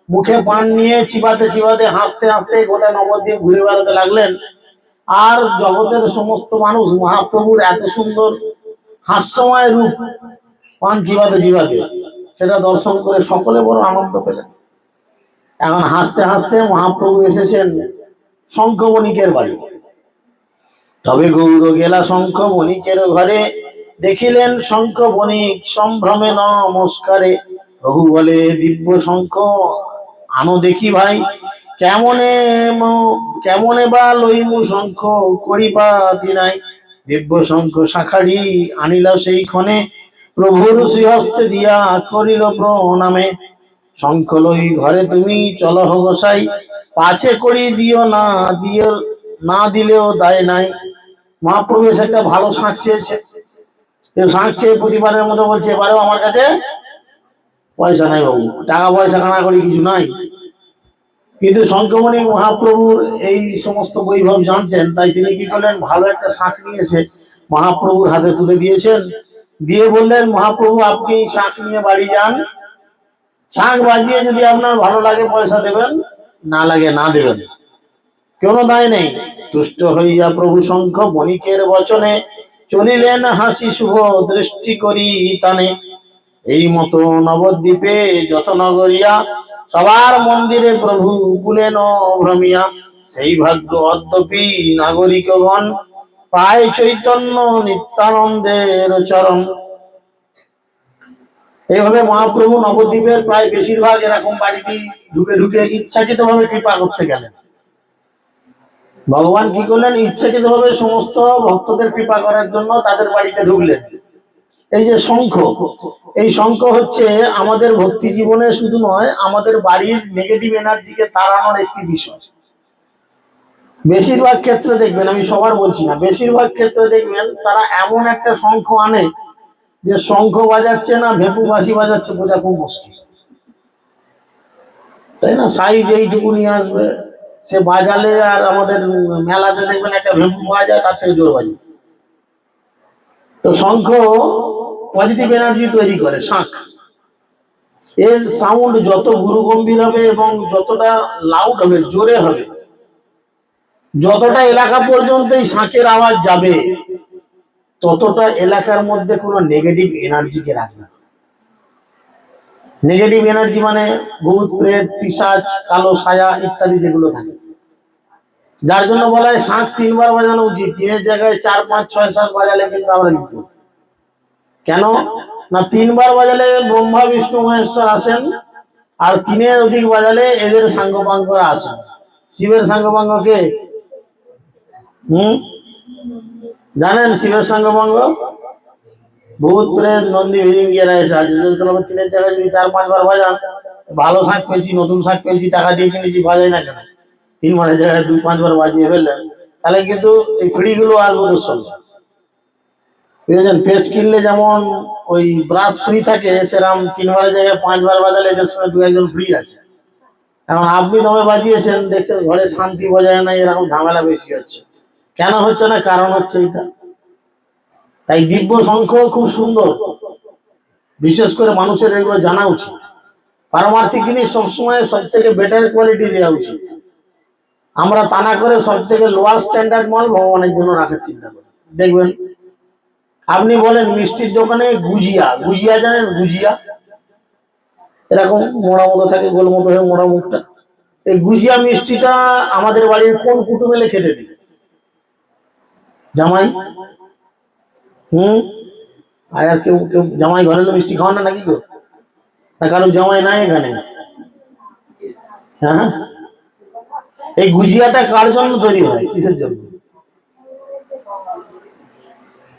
মুখে পান নিয়ে চিবাতে চিবাতে হাসতে হাসতে গোটা নবদ্বীপ ঘুরে বেড়াতে লাগলেন। আর জগতের সমস্ত মানুষ মহাপ্রভুর এত সুন্দর হাস্যময় রূপ পান চিবাতে চিবাতে সেটা দর্শন করে সকলে বড় আনন্দ পেলেন। এখন হাসতে হাসতে মহাপ্রভু এসেছেন শঙ্খ বণিকের বাড়ি। তবে গৌর গেলা শঙ্খ বণিকের ঘরে, দেখিলেন শঙ্খ বণিক সম্ভ্রমে নমস্কারে, প্রভু বলে দিব্য শঙ্খ আনো দেখি ভাই, কেমনে কেমনে বা লইমু শঙ্খ করিবা দিনাই, দিব্য শঙ্খ শাখারি আনিলা সেই ক্ষণে, প্রভুর শ্রীহস্তে দিয়া করিল প্রণামে, শঙ্খ লই ঘরে তুমি চলো গোসাই, পাছে করি দিও না, দিও না দিলেও দায় নাই। মহাপ্রভু এসে একটা ভালো শাঁখ চেয়েছে, শাঁখ চেয়ে প্রতিবারের মতো বলছে, এবারেও আমার কাছে পয়সা নাই বাবু, টাকা পয়সা কানা করি কিছু নাই। কিন্তু শঙ্খমণি মহাপ্রভুর এই সমস্ত বৈভব জানতেন, তাই তিনি কি করলেন, ভালো একটা শাঁখ নিয়ে এসে মহাপ্রভুর হাতে তুলে দিয়েছেন, দিয়ে বললেন, মহাপ্রভু আপনি শাঁখ নিয়ে বাড়ি যান, শাঁখ বাজিয়ে যদি আপনার ভালো লাগে পয়সা দেবেন, না লাগে না দেবেন, কোনো দায় নেই। তুষ্ট হইয়া প্রভু শঙ্খ বণিকের বচনে, চলিলেন হাসি শুভ দৃষ্টি করি তানে, এই মতো নবদ্বীপে যত নগরিয়া, সবার মন্দিরে প্রভু কুলেন ভ্রমিয়া, সেই ভাগ্য অদ্যপি নাগরিকগণ, পায় চৈতন্য নিত্যানন্দের চরণ। এইভাবে মহাপ্রভু নবদ্বীপের প্রায় বেশিরভাগ এরকম বাড়িতে ঢুকে ঢুকে ইচ্ছাকৃত ভাবে কৃপা করতে গেলেন। ভগবান কি করলেন, ইচ্ছাকৃত ভাবে সমস্ত ভক্তদের কৃপা করার জন্য তাদের বাড়িতে ঢুকলেন। এই যে শঙ্খ, এই শঙ্খ হচ্ছে আমাদের ভক্তি জীবনে শুধু নয়, আমাদের বাড়ির নেগেটিভ এনার্জিকে তাড়ানোর একটি বিষয়। বেশিরভাগ ক্ষেত্রে দেখবেন, আমি সবার বলছি না, বেশিরভাগ ক্ষেত্রে দেখবেন তারা এমন একটা শঙ্খ আনে যে শঙ্খ বাজাচ্ছে না ভেপু বাঁশি বাজাচ্ছে, বোঝা খুব মুশকিল, তাই না? সাইজ এইটুকু নিয়ে আসবে, সে বাজালে, আর আমাদের মেলাতে দেখবেন একটা ভেপু পাওয়া যায়, তার থেকে জোর বাজি। তো শঙ্খ পজিটিভ এনার্জি তৈরি করে, শাঁখ এর সাউন্ড যত গুরু গম্ভীর হবে এবং যতটা লাউড হবে, জোরে হবে, যতটা এলাকা পর্যন্ত এই শাঁখের আওয়াজ যাবে, ততটা এলাকার মধ্যে কোনো নেগেটিভ এনার্জিকে রাখবে। নেগেটিভ এনার্জি মানে ভূত প্রেত পিশাচ কালো ছায়া ইত্যাদি যেগুলো থাকে, যার জন্য বলা হয় শাঁখ 3 বার বাজানো উচিত, 3-এর জায়গায় 4, 5, 6, 7 বাজালে কিন্তু আমরা বিপদ। কেন না, 3 বার বাজালে ব্রহ্মা বিষ্ণু মহেশ্বর আসেন, আর 3-এর অধিক বাজালে এদের সাঙ্গপাঙ্গরা আসেন। শিবের সাঙ্গপাঙ্গ কে? জানেন শিবের সাঙ্গপাঙ্গ? ভূত প্রেত নন্দী ভিরিঙ্গিয়ারা এসে আছে। 3-এর জায়গায় যদি 4-5 বার বাজান, ভালো শাঁখ পেয়েছি, নতুন শাঁখ পেয়েছি, টাকা দিয়ে কিনেছি, বাজাই না কেন? 3 বারের জায়গায় 2-5 বার বাজিয়ে ফেললেন, তাহলে কিন্তু এই ফ্রিগুলো আসবে ওদের সঙ্গে। বুঝেছেন? পেস্ট কিনলে যেমন ওই ব্রাশ ফ্রি থাকে, সেরকম 3বারের জায়গায় 5বার বাজালে এদের সঙ্গে 2-1জন ফ্রি আছে। এখন আপনি দমে বাজিয়েছেন, দেখছেন ঘরে শান্তি বজায় নাই, এরকম ঝামেলা বেশি হচ্ছে। কেন হচ্ছে না? কারণ হচ্ছে এটা। তাই দিব্য শঙ্খ খুব সুন্দর, বিশেষ করে মানুষের এগুলো জানা উচিত। পারমার্থিক জিনিস সবসময় সব থেকে বেটার কোয়ালিটি দেওয়া উচিত। আমরা তা না করে সব থেকে লোয়ার স্ট্যান্ডার্ড মাল ভগবানের জন্য রাখার চিন্তা করি। দেখবেন, আপনি বলেন মিষ্টির দোকানে গুজিয়া, গুজিয়া জানেন? গুজিয়া এরকম মোড়া মতো থাকে, গোল মতো হয়ে মোড়া মুখটা। এই গুজিয়া মিষ্টিটা আমাদের বাড়ির কোন কুটুম এলে খেতে দিই? জামাই। আর কেউ কেউ জামাই ঘরে এলে মিষ্টি খাওয়ান না নাকি গো? না কারো জামাই নাই এখানে? হ্যাঁ, এই গুজিয়াটা কার জন্য তৈরি হয়, কিসের জন্য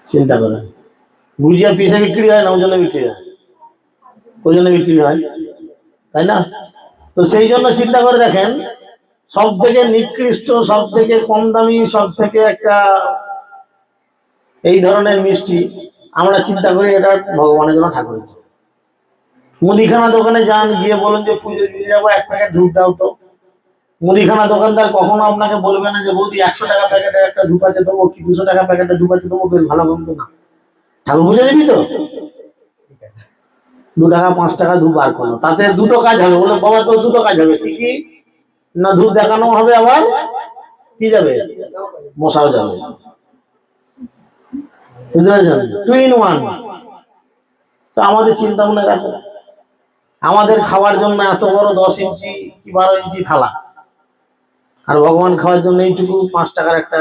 চিন্তা করেন? গুজিয়া পিসে বিক্রি হয় না ওজনে বিক্রি হয়? ওজনে বিক্রি হয়, তাই না? তো সেই জন্য চিন্তা করে দেখেন, সব থেকে নিকৃষ্ট, সব থেকে কম দামি, সব থেকে একটা এই ধরনের মিষ্টি আমরা চিন্তা করি এটা ভগবানের জন্য, ঠাকুরের জন্য। মুদিখানা দোকানে যান, গিয়ে বলুন যে পুজো দিতে যাবো, 1 প্যাকেট ধূপ দাও তো। মুদিখানা দোকানদার কখনো আপনাকে বলবে না যে বৌদি 100 টাকা প্যাকেটের একটা ধূপ আছে দেবো, কি 200 টাকা প্যাকেটের ধূপ আছে দেবো, বেশ ভালো গন্ধ না, ঠাকুর বুঝে দিবি তো, 2 টাকা 5 টাকা ধূপ বার করলো, তাতে দুটো কাজ হবে। বলে বাবা তো দুটো কাজ হবে, ঠিকই না, ধূপ দেখানো হবে, আবার কি যাবে, মশাও যাবে। বুঝতে পেরেছেন? 2 in 1। তো আমাদের চিন্তা ভাবনা রাখো, আমাদের খাওয়ার জন্য এত বড় 10 ইঞ্চি কি 12 ইঞ্চি থালা, আর ভগবান খাওয়ার জন্য এইটুকু 5 টাকার একটা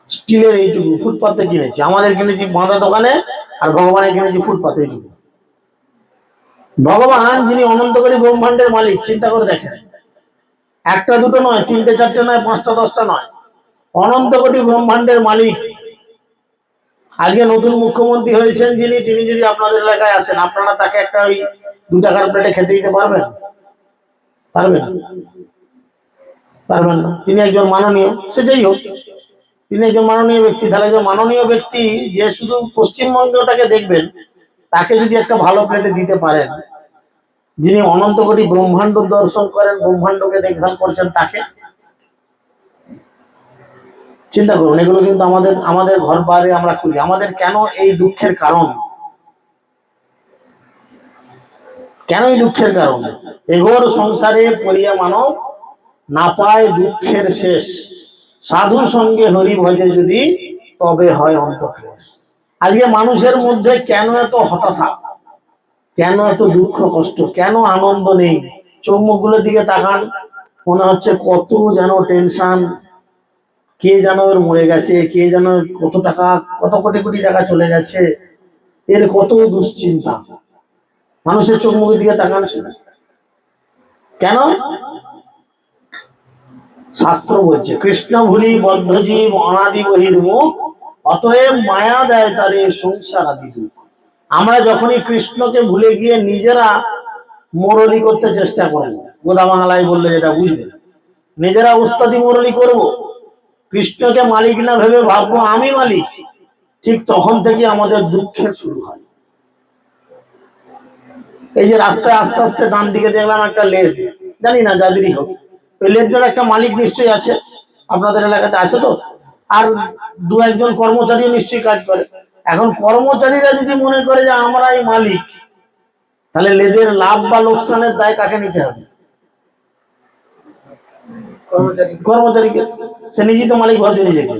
স্টিলের এইটুকু ফুটপাতে কিনেছি। আমাদের কিনেছি বাঁধা দোকানে, আর ভগবানের কিনেছি ফুটপাতে এইটুকু। ভগবান যিনি অনন্তকারী ব্রহ্মাণ্ডের মালিক, চিন্তা করে দেখেন, একটা দুটো নয়, 3টে 4টে নয়, 5টা 10টা নয়, অনন্ত কোটি ব্রহ্মাণ্ডের মালিক। আজকে নতুন মুখ্যমন্ত্রী হয়েছেন যিনি, তিনি যদি আপনাদের এলাকায় আসেন, আপনারা তাকে একটা ওই 2 টাকার প্লেটে খেতে দিতে পারবেন? পারবেন? পারবেন না। তিনি একজন মাননীয়, সে যাই হোক, তিনি একজন মাননীয় ব্যক্তি। তাহলে একজন মাননীয় ব্যক্তি যে শুধু পশ্চিমবঙ্গটাকে দেখবেন, তাকে যদি একটা ভালো প্লেটে দিতে পারেন, যিনি অনন্ত কোটি ব্রহ্মাণ্ড দর্শন করেন, ব্রহ্মাণ্ডকে দেখভাল করছেন, তাকে চিন্তা করুন। এগুলো কিন্তু আমাদের আমাদের ঘর বাড়ি আমরা খুঁজি। আমাদের কেন এই দুঃখের কারণ? কেন এই দুঃখের কারণ? এঘোর সংসারে পড়িয়া মানব না পায় দুঃখের শেষ, সাধু সঙ্গে হরি ভজে যদি তবে হয় অন্তঃক্লেশ। আজকে মানুষের মধ্যে কেন এত হতাশা, কেন এত দুঃখ কষ্ট, কেন আনন্দ নেই? চোখ মুখগুলোর দিকে তাকান, মনে হচ্ছে কত যেন টেনশন, কে যেন এর মরে গেছে, কে যেন কত টাকা, কত কোটি কোটি টাকা চলে গেছে, এর কত দুশ্চিন্তা। মানুষের চোখ মুখের দিকে তাকান, কেন? শাস্ত্র বলছে কৃষ্ণ ভুলি বদ্ধজীব অনাদি বহির্মুখ, অতএব মায়া দেয় তারে সংসার আদি দুঃখ। আমরা যখনই কৃষ্ণকে ভুলে গিয়ে নিজেরা মোরলি করতে চেষ্টা করবো, গোদা বাংলায় বললে যেটা বুঝবে, নিজেরা উস্তাদি মোরলি করব, কৃষ্ণকে মালিক না ভেবে ভাববো আমি মালিক, ঠিক তখন থেকে আমাদের দুঃখের শুরু হয়। এই যে রাস্তায় আস্তে আস্তে ডান দিকে দেখলাম একটা লেজ, জানি না যাদেরই হোক, ওই লেজটার একটা মালিক নিশ্চয়ই আছে, আপনাদের এলাকাতে আছে তো, আর 2-1জন কর্মচারী নিশ্চয়ই কাজ করে। এখন কর্মচারীরা যদি মনে করে যে আমরাই মালিক, তাহলে লেজের লাভ বা লোকসানের দায় কাকে নিতে হবে? কর্মচারীকে। সে নিজেই তো মালিক ভাবছে নিজেকে।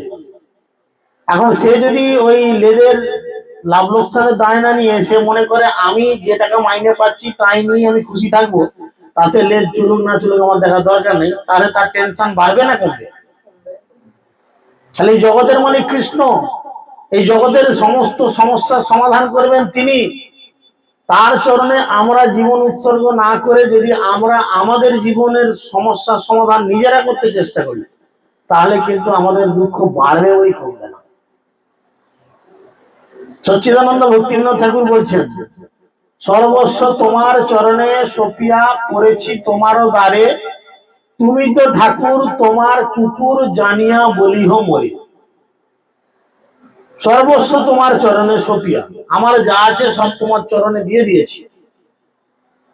এখন সে যদি ওই লেজের লাভ লোকসানের দায় না নিয়ে সে মনে করে আমি যে টাকা মাইনে পাচ্ছি তাই নিয়ে আমি খুশি থাকবো, তাতে লেজ চুলুক না চুলুক আমার দেখার দরকার নেই, তাহলে তার টেনশন বাড়বে না কমবে? তাহলে এই জগতের মালিক কৃষ্ণ, এই জগতের সমস্ত সমস্যার সমাধান করবেন তিনি। তার চরণে আমরা জীবন উৎসর্গ না করে যদি আমরা আমাদের জীবনের সমস্যার সমাধান নিজেরা করতে চেষ্টা করি, তাহলে কিন্তু আমাদের দুঃখ বাড়বে, ওই কমবে না। সচ্চিদানন্দ ভক্তিবিনোদ ঠাকুর বলছেন, সর্বস্ব তোমার চরণে সপিয়া পড়েছি তোমারও দ্বারে, তুমি তো ঠাকুর তোমার কুকুর জানিয়া বলিহ মরে। সর্বস্ব তোমার চরণে সপিয়া, আমার যা আছে সব তোমার চরণে দিয়ে দিয়েছি,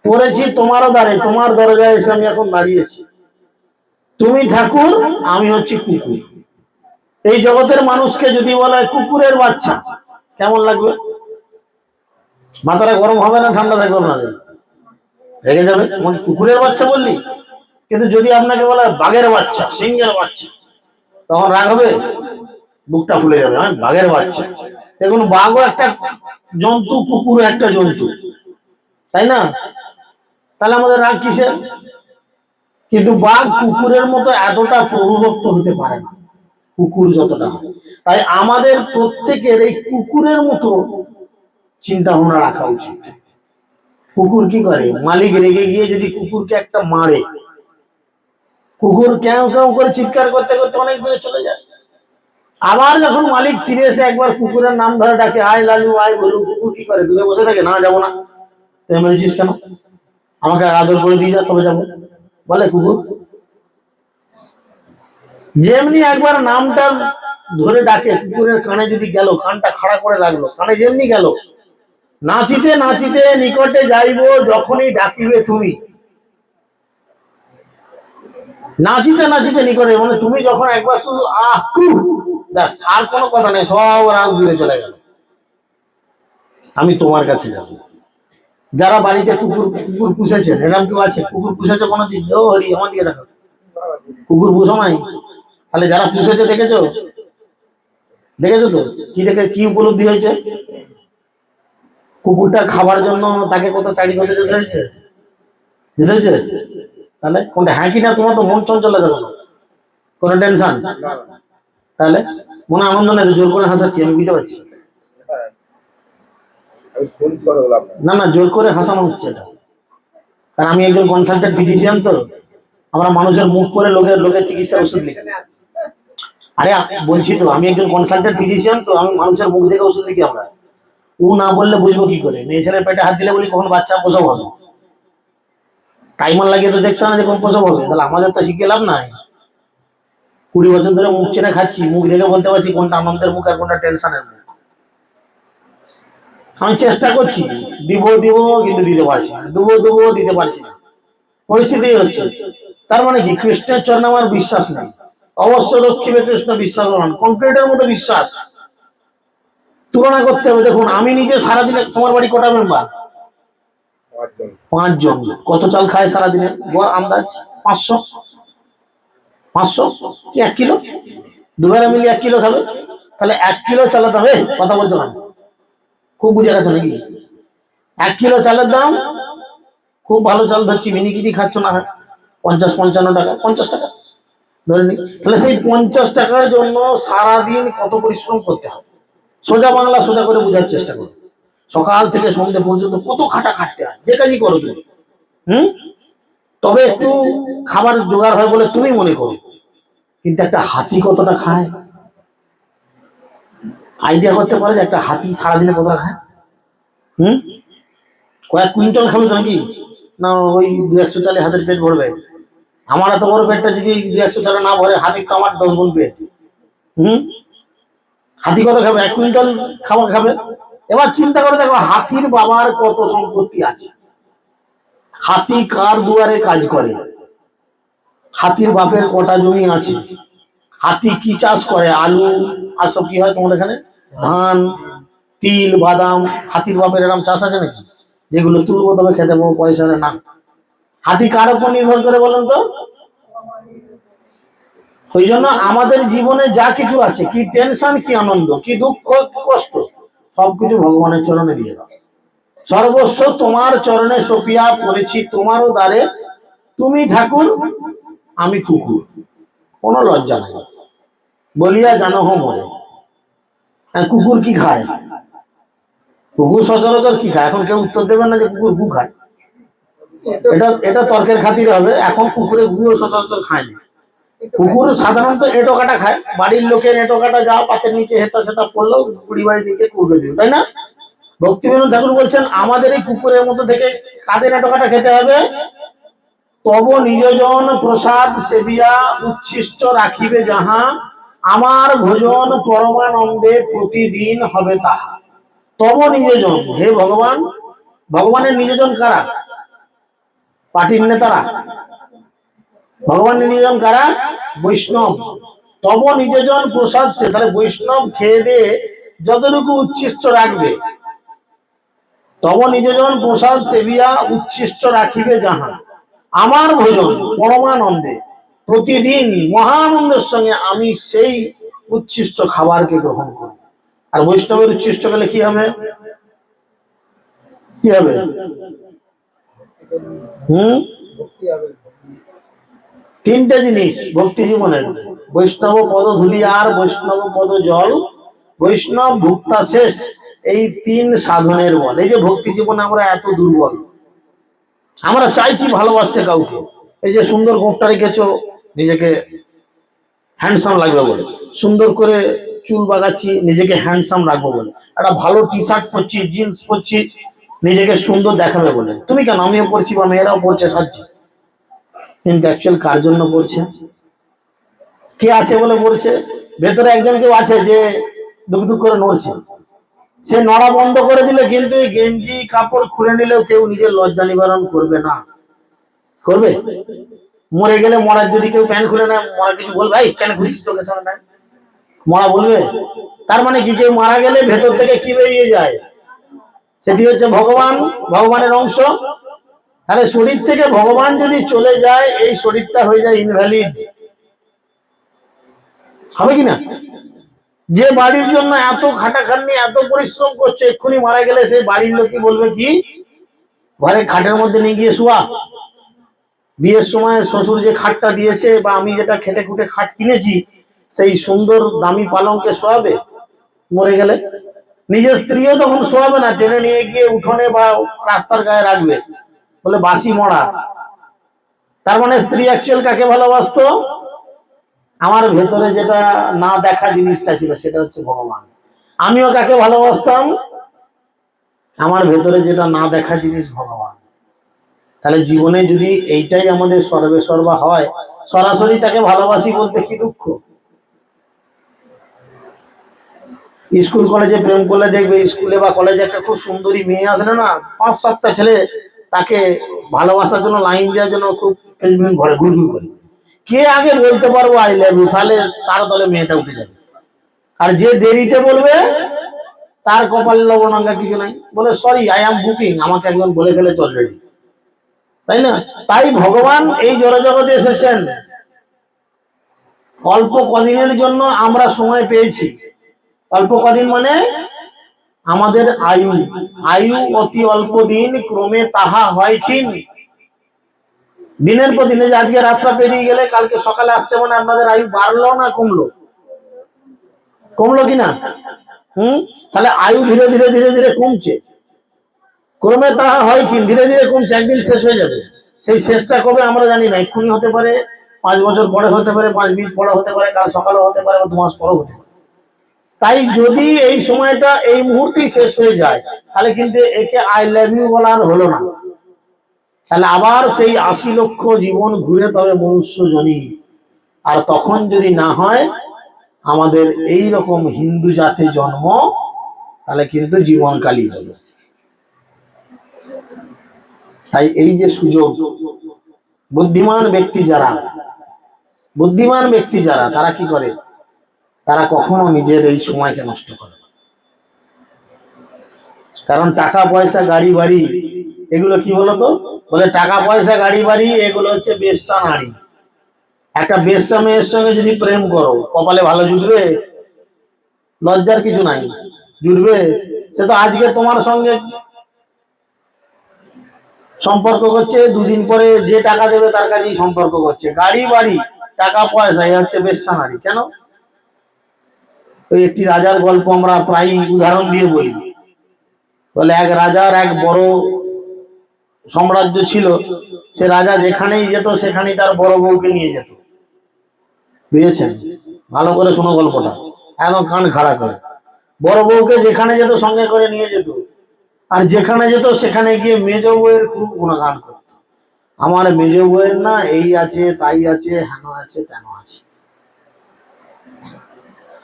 পড়েছি তোমারও দ্বারে, তোমার দরজায় এসে আমি এখন দাঁড়িয়েছি। তুমি ঠাকুর, আমি হচ্ছি কুকুর। এই জগতের মানুষকে যদি বলা হয় কুকুরের বাচ্চা, কেমন লাগবে? মাথাটা গরম হবে না ঠান্ডা থাকবে আপনাদের? রেগে যাবে, কুকুরের বাচ্চা বললি। কিন্তু যদি আপনাকে বলা হয় বাঘের বাচ্চা, সিংহের বাচ্চা, তখন রাগ হবে, বুকটা ফুলে যাবে। হ্যাঁ, বাঘের বাচ্চা। দেখুন, বাঘও একটা জন্তু, কুকুরও একটা জন্তু, তাই না? তাহলে আমাদের রাগ কিসের? কিন্তু বাঘ কুকুরের মতো এতটা প্রভুভক্ত হতে পারে না, কুকুর যতটা হয়। তাই আমাদের প্রত্যেকের এই কুকুরের মতো চিন্তা ভাবনা রাখা উচিত। কুকুর কি করে? মালিক রেগে গিয়ে যদি কুকুরকে একটা মারে, কুকুর কেউ কেউ করে চিৎকার করতে করতে অনেক দূরে চলে যায়। আবার যখন মালিক ফিরে এসে একবার কুকুরের নাম ধরে ডাকে, আয় লালু আয় বলু, কুকুর কি করে? দূরে বসে থাকে, না যাবো না। তুই মেরেছিস কেন? আমাকে আদর করে দিয়ে যা, তবে যাবো, বলে কুকুর। যেমনি একবার নামটা ধরে ডাকে, কুকুরের কানে যদি গেল, কানটা খাড়া করে রাখলো, কানে যেমনি গেল, নাচিতে নাচিতে নিকটে যাইব যখনই ডাকিবে তুমি, নাচিতে নাচিতে নিকটে, মানে তুমি যখন একবার শুধু আহ ব্যাস, আর কোনো কথা নেই, সব রাগ দূরে চলে গেল, আমি তোমার কাছে যাব। যারা বাড়িতে কুকুর কুকুর পুষেছেন, এরকম কেউ আছে কুকুর পুষেছে কোনোদিন? ও হরি, আমার দিকে দেখো, কুকুর পুষো নাই? তাহলে যারা পুষেছে দেখেছো? দেখেছো তো কি দেখে কি উপলব্ধি হয়েছে? কুকুরটা খাবার জন্য তাকে কত চারি করতে যেতে হয়েছে, যেতে হয়েছে। তাহলে কোনটা হ্যাঁ কি না? তোমার তো মন চঞ্চলে দেখো না, কোনো টেনশন, তাহলে মনে আনন্দ নেই, জোর করে হাসাচ্ছি আমি, বুঝতে পারছি। না না, জোর করে হাসানো হচ্ছে এটা, কারণ আমি একজন কনসালটেন্ট ফিজিশিয়ান, তো আমরা মানুষের মুখ করে লোকের লোকের চিকিৎসার ওষুধ লিখি। আরে বলছি তো, আমি একজন কনসালটেন্ট ফিজিশিয়ান, তো আমি মানুষের মুখ দেখে ওষুধ লিখি। আমরা ও না বললে বুঝবো কি করে? মেয়ে ছেলের পেটে হাত দিলে বলি কখন বাচ্চা প্রসব হবে, টাইমার লাগিয়ে তো দেখতে না যে কোন প্রসব হবে। তাহলে আমাদের তো শিখে লাভ নাই। 20 বছর ধরে মুখ চেনে খাচ্ছি, মুখ দেখে বলতে পারছি কোনটা আনন্দের মুখ আর কোনটা টেনশনের মুখ। আমি চেষ্টা করছি, দিব দিব কিন্তু দিতে পারছি না, দেবো দিতে পারছি না, পরিস্থিতি হচ্ছে। তার মানে কি? কৃষ্ণের চরণে আমার বিশ্বাস নেই। অবশ্য রক্ষিবে কৃষ্ণ বিশ্বাস, কংক্রিটের মতো বিশ্বাস। তুলনা করতে হবে। দেখুন, আমি নিজে সারাদিনে, তোমার বাড়ি কটা মেম্বার? 5 জন। কত চাল খায় সারাদিনে গড় আন্দাজ? 500। 500 কি 1 কিলো? দুবেলা মিলিয়ে 1 কিলো খাবে। তাহলে 1 কিলো চালাতে হবে, কথা বলছো না, খুব বুঝে গেছো নাকি? 1 কিলো চালের দাম, খুব ভালো চাল ধরছি, মিনিকিটি খাচ্ছ না, 50-55 টাকা, 50 টাকা ধরে নি। তাহলে সেই 50 টাকার জন্য সারাদিন কত পরিশ্রম করতে হবে? সোজা বাংলা সোজা করে বোঝার চেষ্টা করো। সকাল থেকে সন্ধ্যে পর্যন্ত কত খাটতে হয়, যে কাজই করো তুমি। তবে একটু খাবার জোগাড় হয় বলে তুমি মনে করো, কিন্তু একটা হাতি কতটা খায়? আইডিয়া করতে পারে যে একটা হাতি সারাদিনে কতটা খায়? কয়েক কুইন্টাল খাবে তো নাকি? না ওই 200 চালে হাতের পেট ভরবে? আমার এত বড় পেটটা যদি 200 চালে না ভরে, হাতি তো আমার 10 গুণ পেট। হাতি কত খাবে? 1 কুইন্টাল খাবার খাবে। এবার চিন্তা করে দেখো, হাতির বাবার কত সম্পত্তি আছে, হাতি কার দুয়ারে কাজ করে, হাতির বাপের কটা জমি আছে, হাতি কি চাষ করে, আলু আর সব কি হয় তোমার এখানে, ধান তিল বাদাম। হাতির বাপের এরকম চাষ আছে নাকি যেগুলো তুলবো তবে খেতে পাবো, পয়সা না? হাতি কার উপর নির্ভর করে বলেন তো? ওই জন্য আমাদের জীবনে যা কিছু আছে, কি টেনশন, কি আনন্দ, কি দুঃখ, কি কষ্ট, সবকিছু ভগবানের চরণে দিয়ে দাও। সর্বস্ব তোমার চরণে সপিয়া পড়েছি তোমারও দ্বারে, তুমি ঠাকুর, আমি কুকুর, কোনো লজ্জা নেই বলিয়া জানো হো মরে। কুকুর কি খায়? কুকুর সচরাচর কি খায়? এখন কেউ উত্তর দেবেন না যে কুকুর গু খায়। এটা এটা তর্কের খাতিরে হবে। এখন কুকুরের গুও সচরাচর খায় না। কুকুর সাধারণত এঁটো কাটা খায়, বাড়ির লোকের এঁটো কাটা যা পাতের নিচে হেতা সেতা পড়লো, কুড়ি বাড়ি নিচে কুকুরকে দিও, তাই না? ভক্তিবিনোদ ঠাকুর বলছেন, আমাদের এই কুকুরের মতো থেকে কাদের এঁটো কাটা খেতে হবে? তব নিজজন প্রসাদ সেবিয়া উচ্ছিষ্ট রাখিবে যাহা, আমার ভোজন পরমানন্দে প্রতিদিন হবে তাহা। তব নিজজন, হে ভগবান, ভগবানের নিজজন কারা? পার্টির নেতারা। ভগবানের নিজজন কারা? বৈষ্ণব। তব নিজজন প্রসাদ সে, তাহলে বৈষ্ণব খেয়ে দিয়ে যতটুকু উচ্ছিষ্ট রাখবে, তব নিজজন প্রসাদ সেবিয়া উচ্ছিষ্ট রাখিবে যাহা। আমার ভোজন পরমানন্দে প্রতিদিন মহানন্দের সঙ্গে আমি সেই উচ্ছিষ্ট খাবারকে গ্রহণ করব। আর বৈষ্ণবের উচ্ছিষ্ট গেলে কি হবে? কি হবে? তিনটে জিনিস ভক্তি জীবনের: বৈষ্ণব পদ ধুলি আর বৈষ্ণব পদ জল, বৈষ্ণব ভুক্তা শেষ, এই তিন সাধনের বল। এই যে ভক্তি জীবনে আমরা এত দুর্বল, আমরা চাইছি ভালোবাসতে কাউকে, এই যে সুন্দর গোঁপটা রেখেছ নিজেকে হ্যান্ডসাম লাগবে বলে, সুন্দর করে চুল বাগাচ্ছি নিজেকে হ্যান্ডসাম রাখবো বলে, একটা ভালো টি শার্ট পরছি, জিন্স পরছি নিজেকে সুন্দর দেখাবে বলে। তুমি কেন, আমিও পড়ছি বা মেয়েরাও পড়ছে সাজছি, কিন্তু অ্যাকচুয়াল কার জন্য পড়ছে? কে আছে বলে পড়ছে? ভেতরে একজন কেউ আছে যে দুঃখ দুঃখ করে নড়ছে, সে নড়া বন্ধ করে দিলে কিন্তু এই গেঞ্জি কাপড় খুলে নিলেও কেউ নিজের লজ্জা নিবারণ করবে না। করবে? মরে গেলে মরার যদি কেউ প্যান্ট খুলে না, মরা কিছু বলবে, ভাই কেন ঘুরিস চোখের সামনে? মরা বলবে? তার মানে কি, কেউ মারা গেলে ভেতর থেকে কি বেরিয়ে যায়? সেটি হচ্ছে ভগবান, ভগবানের অংশ। তাহলে শরীর থেকে ভগবান যদি চলে যায়, এই শরীরটা হয়ে যায় ইনভ্যালিড। হবে কিনা? যে বাড়ির জন্য এত খাটাখাটনি এত পরিশ্রম করছে, এক্ষুনি মারা গেলে সেই বাড়ির লোকই বলবে কি, ঘরে খাটের মধ্যে নিয়ে গিয়ে শোয়া। বিয়ের সময় শ্বশুর যে খাটটা দিয়েছে বা আমি যেটা খেটে খুটে খাট কিনেছি, সেই সুন্দর দামি পালঙ্কে শোয়াবে? মরে গেলে নিজের স্ত্রীও তখন শোয়াবে না, টেনে নিয়ে গিয়ে উঠোনে বা রাস্তার গায়ে রাখবে, বলে বাসি মরা। তার মানে স্ত্রী অ্যাকচুয়াল কাকে ভালোবাসতো? আমার ভেতরে যেটা না দেখা জিনিসটা ছিল, সেটা হচ্ছে ভগবান। আমিও কাকে ভালোবাসতাম? আমার ভেতরে যেটা না দেখা জিনিস, ভগবান। তাহলে জীবনে যদি এইটাই আমাদের সর্বে সর্বা হয়, সরাসরি তাকে ভালোবাসি বলতে কি দুঃখ। স্কুল কলেজে প্রেম করলে দেখবে, স্কুলে বা কলেজে একটা খুব সুন্দরী মেয়ে আসলে না, 5-7টা ছেলে তাকে ভালোবাসার জন্য, লাইন দেওয়ার জন্য খুব ঘরে ঘুর ঘুর করে। কে আগে বলতে পারবো আই লাভ ইউ, তাহলে তার দলে মেয়েটা উঠে যাবে। আর যে দেরিতে বলবে, তার কপালে লবণাঙ্গা কিছু নাই, বলে সরি আই এম বুকিং, আমাকে একজন বলে ফেলেছে অলরেডি। তাই না? তাই ভগবান এই জড়জগতে এসেছেন, অল্প কদিনের জন্য আমরা সময় পেয়েছি। অল্প কদিন মানে আমাদের আয়ু, আয়ু অতি অল্প দিন, ক্রমে তাহা হয় ক্ষীণ। দিনের পর দিনে, যে আজকে রাতটা পেরিয়ে গেলে কালকে সকালে আসছে, মানে আপনাদের আয়ু বাড়লো না কমলো? কমলো কিনা? তাহলে আয়ু ধীরে ধীরে ধীরে ধীরে কমছে, ক্রমে তাহা হয় ক্ষীণ, ধীরে ধীরে কমছে, একদিন শেষ হয়ে যাবে। সেই শেষটা কবে আমরা জানি না, এক্ষুনি হতে পারে, 5 বছর পরে হতে পারে, 5 মিনিট পরে হতে পারে, কাল সকালে হতে পারে, 2 মাস পরেও হতে পারে। তাই যদি এই সময়টা এই মুহূর্তেই শেষ হয়ে যায়, তাহলে কিন্তু একে আই লাভ ইউ বলার হলো না। তাহলে আবার সেই 80 লক্ষ জীবন ঘুরে তবে মনুষ্য জনি। আর তখন যদি না হয় আমাদের এই রকম হিন্দু জাতি জন্ম, তাহলে কিন্তু জীবনকালই হলো। তাই এই যে সুযোগ, বুদ্ধিমান ব্যক্তি যারা, বুদ্ধিমান ব্যক্তি যারা, তারা কি করে? তারা কখনো নিজের এই সময়কে নষ্ট করে না। কারণ টাকা পয়সা গাড়ি বাড়ি এগুলো কি বলতো? বলে টাকা পয়সা গাড়ি বাড়ি এগুলো হচ্ছে বেশ্যা নারী। একটা বেশ্যা মেয়ের সঙ্গে যদি প্রেম করো, কপালে ভালো জুটবে? লজ্জার কিছু নাই, জুটবে? সে তো আজকে তোমার সঙ্গে সম্পর্ক করছে, 2 দিন পরে যে টাকা দেবে তার কাছেই সম্পর্ক করছে। গাড়ি বাড়ি টাকা পয়সা, এ হচ্ছে বেশ্যা নারী। কেন? ওই একটি রাজার গল্প আমরা প্রায় উদাহরণ দিয়ে বলি। বলে এক রাজার এক বড় সাম্রাজ্য ছিল, সে রাজা যেখানেই যেত সেখানেই তার বড় বউকে নিয়ে যেত। বুঝেছেন? ভালো করে শোনো গল্পটা, একদম কান খাড়া করে। বড় বউকে যেখানে যেত সঙ্গে করে নিয়ে যেত, আর যেখানে যেত সেখানে গিয়ে মেজ বউয়ের খুব গুণগান করত। আমার মেজ বউয়ের না এই আছে তাই আছে, হেন আছে তেন আছে।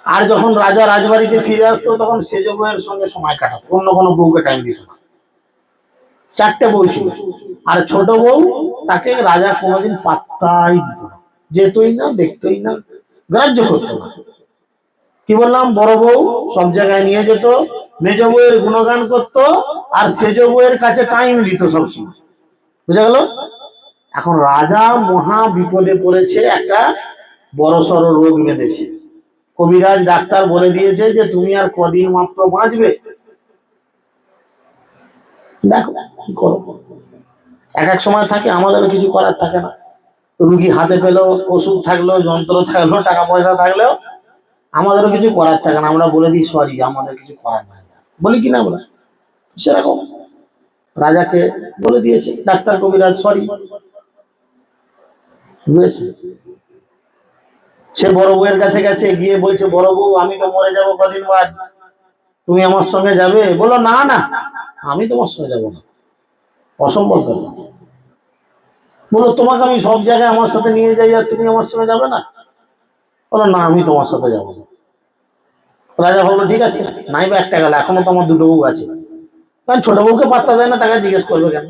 আর যখন রাজা রাজবাড়িতে ফিরে আসতো তখন সেজ বউয়ের সঙ্গে সময় কাটাতো, অন্য কোনো বউকে টাইম দিত না। 4টে বউ ছিল, আর ছোট বউ তাকে রাজা কোনোদিন পাত্তাই দিত না, যেতই না, দেখতই না, গ্রাহ্য করতো না। কি বললাম, বড় বউ সব জায়গায় নিয়ে যেত, মেজ বউয়ের গুণগান করত, আর সেজ বউয়ের কাছে টাইম দিত সবসময়। বুঝা গেল? এখন রাজা মহা বিপদে পড়েছে, একটা বড় সড় রোগ বেঁধেছে। কবিরাজ ডাক্তার বলে দিয়েছে যে তুমি আর কদিন মাত্র বাঁচবে। দেখো কি করো। এক এক সময় থাকে আমাদেরও কিছু করার থাকে না, রুগী হাতে পেলেও, ওষুধ থাকলেও, যন্ত্র থাকলেও, টাকা পয়সা থাকলেও আমাদেরও কিছু করার থাকে না, আমরা বলে দিই সরি, আমাদের কিছু করার নাই, বলি কিনা আমরা। সেরকম রাজাকে বলে দিয়েছে ডাক্তার কবিরাজ সরি, বুঝেছে? সে বড় বউয়ের কাছে গেছে, গিয়ে বলছে বড় বউ আমি তো মরে যাবো কদিন বাদ, তুমি আমার সঙ্গে যাবে? বললো না না, আমি তোমার সঙ্গে যাবো না, অসম্ভব ব্যাপার। বললো তোমাকে আমি সব জায়গায় আমার সাথে নিয়ে যাই আর তুমি আমার সঙ্গে যাবে না? বললো না, আমি তোমার সাথে যাবো না। রাজা বললো ঠিক আছে, নাই বা একটা গেল, এখনো তো আমার 2টো বউ আছে। কারণ ছোট বউকে পাত্তা দেয় না, তাকে জিজ্ঞেস করবে কেন?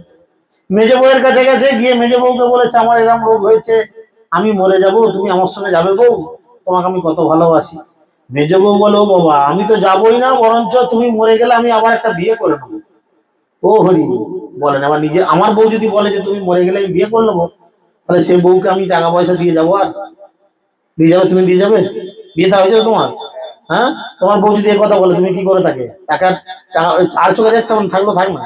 মেজ বউয়ের কাছে গেছে, গিয়ে মেজ বউকে বলেছে আমার এরকম রোগ হয়েছে, আমি মরে যাব, তুমি আমার সঙ্গে যাবে বউ? তোমাকে আমি কত ভালোবাসি। মেজ বউ বলো বাবা আমি তো যাবোই না, বরঞ্চ তুমি মরে গেলে আমি আবার একটা বিয়ে করে নেবো। ও হরি বলেন, আবার নিজে আমার বউ যদি বলে যে তুমি মরে গেলে আমি বিয়ে করে নেবো, তাহলে সে বউকে আমি টাকা পয়সা দিয়ে যাবো? আর দিয়ে যাবে? তুমি দিয়ে যাবে? বিয়ে থা হয়েছে তোমার? হ্যাঁ, তোমার বউ যদি এই কথা বলে তুমি কি করে থাকে? টাকা আর চোখে দেখতে থাকলো থাক না।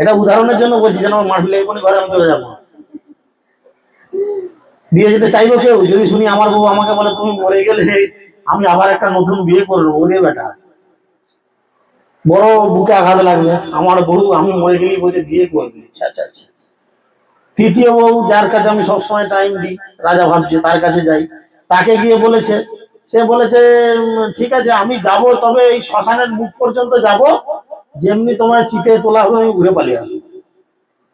এটা উদাহরণের জন্য বলছি, যেন আমার মারপিলে এখনই ঘরে আমি চলে যাবো। দিয়ে যেতে চাইবো কেউ যদি শুনি আমার বউ আমাকে বলে তুমি মরে গেলে আমি আবার একটা নতুন বিয়ে করে নেবো? ওরে বেটা, বড় বুকে আঘাত লাগবে, আমার বউ আমি মরে গেলেই বলছে বিয়ে করবে। আচ্ছা আচ্ছা আচ্ছা। তৃতীয় বউ যার কাছে আমি সবসময় টাইম দিই, রাজা ভাবছে তার কাছে যাই, তাকে গিয়ে বলেছে, সে বলেছে ঠিক আছে আমি যাব, তবে এই শ্মশানের মুখ পর্যন্ত যাব, যেমনি তোমার চিতে তোলা হবে আমি ঘুরে পালিয়ে আসবো।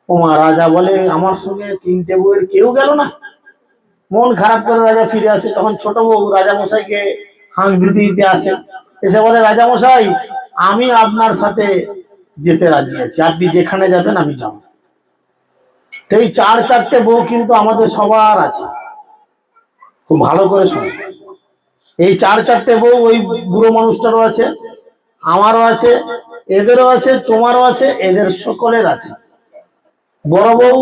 ওমা, রাজা বলে আমার সঙ্গে 3টে বউয়ের কেউ গেল না। মন খারাপ করে রাজা ফিরে আসে, তখন ছোট বউ রাজা মশাইকে হাঁক দিতে দিতে আসে, এসে বলে রাজা মশাই আমি আপনার সাথে যেতে রাজি আছি, আপনি যেখানে যাবেন আমি যাব। এই 4টে বউ কিন্তু আমাদের সবার আছে, খুব ভালো করে শোনো। এই 4টে বউ ওই বুড়ো মানুষটারও আছে, আমারও আছে, এদেরও আছে, তোমারও আছে, এদের সকলের আছে। বড় বউ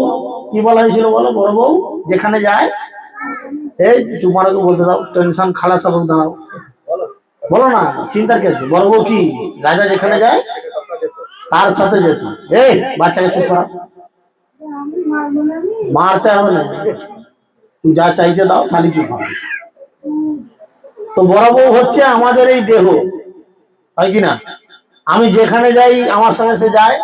কি বলা হয়েছিল বলো? বড় বউ যেখানে যায়, এই চুমারাকে বলতে দাও, টেনশন খালাস হোক, দাঁড়াও, বলো না, চিন্তার কি আছে? বড় বউ কি রাজা যেখানে যায় তার সাথে যেত। এই বাচ্চাকে চুপ করা, মারতে হবে না, তুই যা চাইছে দাও, খালি চুপ হবে। তো বড় বউ হচ্ছে আমাদের এই দেহ, হয় কি না? আমি যেখানে যাই আমার সঙ্গে সে যায়,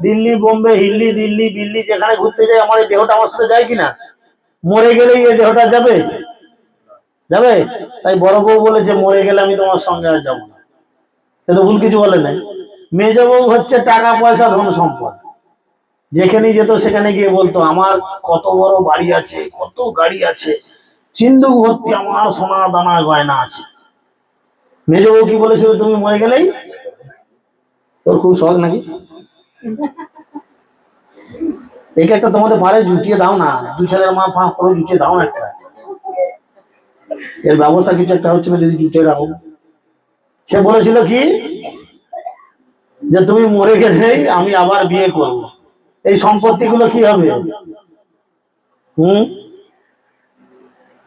দিল্লি বোম্বে হিল্লি দিল্লি বিল্লি যেখানে ঘুরতে যাই আমার এই দেহটা আমার সাথে যায় কিনা? মরে গেলেই এই দেহটা যাবে? যাবে? তাই বড় বউ বলেছে মরে গেলে আমি তোমার সঙ্গে আর যাবো না। কিন্তু ভুল কিছু বলে নাই। মেজ বউ হচ্ছে টাকা পয়সা ধন সম্পদ, যেখানে যেত সেখানে গিয়ে বলতো আমার কত বড় বাড়ি আছে, কত গাড়ি আছে, সিন্ধুক ভর্তি আমার সোনা দানা গয়না আছে। মেজ বউ কি বলেছিল? তুমি মরে গেলেই, তোর খুব শখ নাকি, একে একটা তোমাদের পারে জুটিয়ে দাও না, 2 ছেলের মা পা করে জুটিয়ে দাও না একটা, এর ব্যবস্থা কিছু একটা হচ্ছে না যদি জুটিয়ে রাখো। সে বলেছিল কি যে তুমি মরে গেলেই আমি আবার বিয়ে করব। এই সম্পত্তি গুলো কি হবে?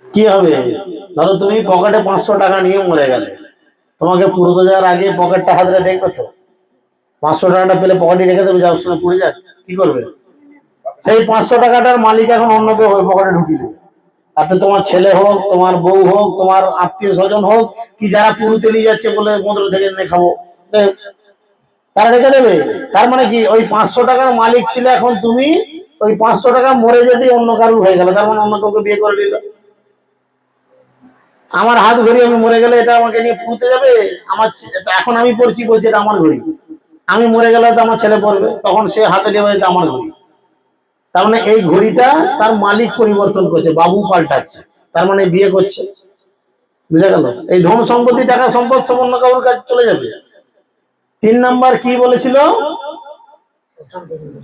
কি হবে? ধরো তুমি পকেটে 500 টাকা নিয়ে মরে গেলে, তোমাকে পুরোতে যাওয়ার আগে পকেটটা হাতরে দেখবে তো, 500 টাকাটা পেলে পকেটে রেখে দেবে, যাওয়ার সময় পুড়ে যাক, কি করবে? সেই 500 টাকাটার মালিক এখন অন্য কেউ পকেটে ঢুকিয়ে দেবে। তাতে তোমার ছেলে হোক, তোমার বউ হোক, তোমার আত্মীয় স্বজন হোক, কি যারা পুরুতে নিয়ে যাচ্ছে বলে মন্ত্র থেকে এনে খাবো, তারা রেখে দেবে। তার মানে কি ওই 500 টাকার মালিক ছিল, এখন তুমি ওই 500 টাকা মরে যেতে অন্য কারুর হয়ে গেল, তার মানে অন্য কাউকে বিয়ে করে নিল। আমার হাত ঘড়ি আমি মরে গেলে এটা আমাকে নিয়ে পুঁতে যাবে, আমার এখন আমি পড়ছি বলছি এটা আমার ঘড়ি, আমি মরে গেলে তো আমার ছেলে পড়বে, তখন সে হাতে নেবে এটা আমার ঘড়ি। তার মানে এই ঘড়িটা তার মালিক পরিবর্তন করছে, বাবু পাল্টাচ্ছে, তার মানে বিয়ে করছে। বুঝা গেল? এই ধন সম্পত্তি টাকা সম্পদ সব অন্য কারোর কাছে চলে যাবে। 3 নাম্বার কি বলেছিল?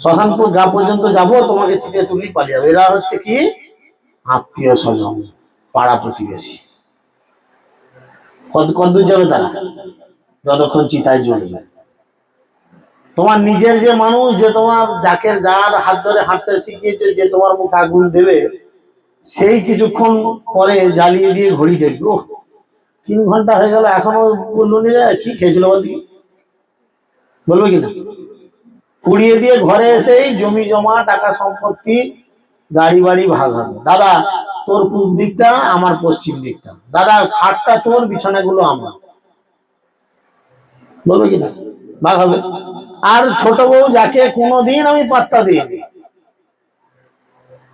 শ্মশানপুর গা পর্যন্ত যাবো, তোমাকে চিঠে তুলি পালিয়ে যাবে। এরা হচ্ছে কি আত্মীয় স্বজন, পাড়া প্রতিবেশী। কতদূর যাবে তারা? যতক্ষণ চিতায় জ্বলবে। তোমার নিজের যে মানুষ, যে তোমার যার হাত ধরে হাঁটতে শিখিয়েছে, যে তোমার মুখে আগুন দেবে, সেই কিছুক্ষণ পরে জ্বালিয়ে দিয়ে ঘড়ি দেখবো 3 ঘন্টা হয়ে গেল এখনো বললো কি খেয়েছিল বলদি, বলবে কিনা? পুড়িয়ে দিয়ে ঘরে এসেই জমি জমা টাকা সম্পত্তি গাড়ি বাড়ি ভাগ হবে। দাদা তোর পূর্ব দিকটা, আমার পশ্চিম দিকটা। দাদা খাটটা তোর, বিছানাগুলো আমার, বলবে কিনা? ভাগ হবে। আর ছোট বউ, যাকে কোনোদিন আমি পাত্তা দিইনি,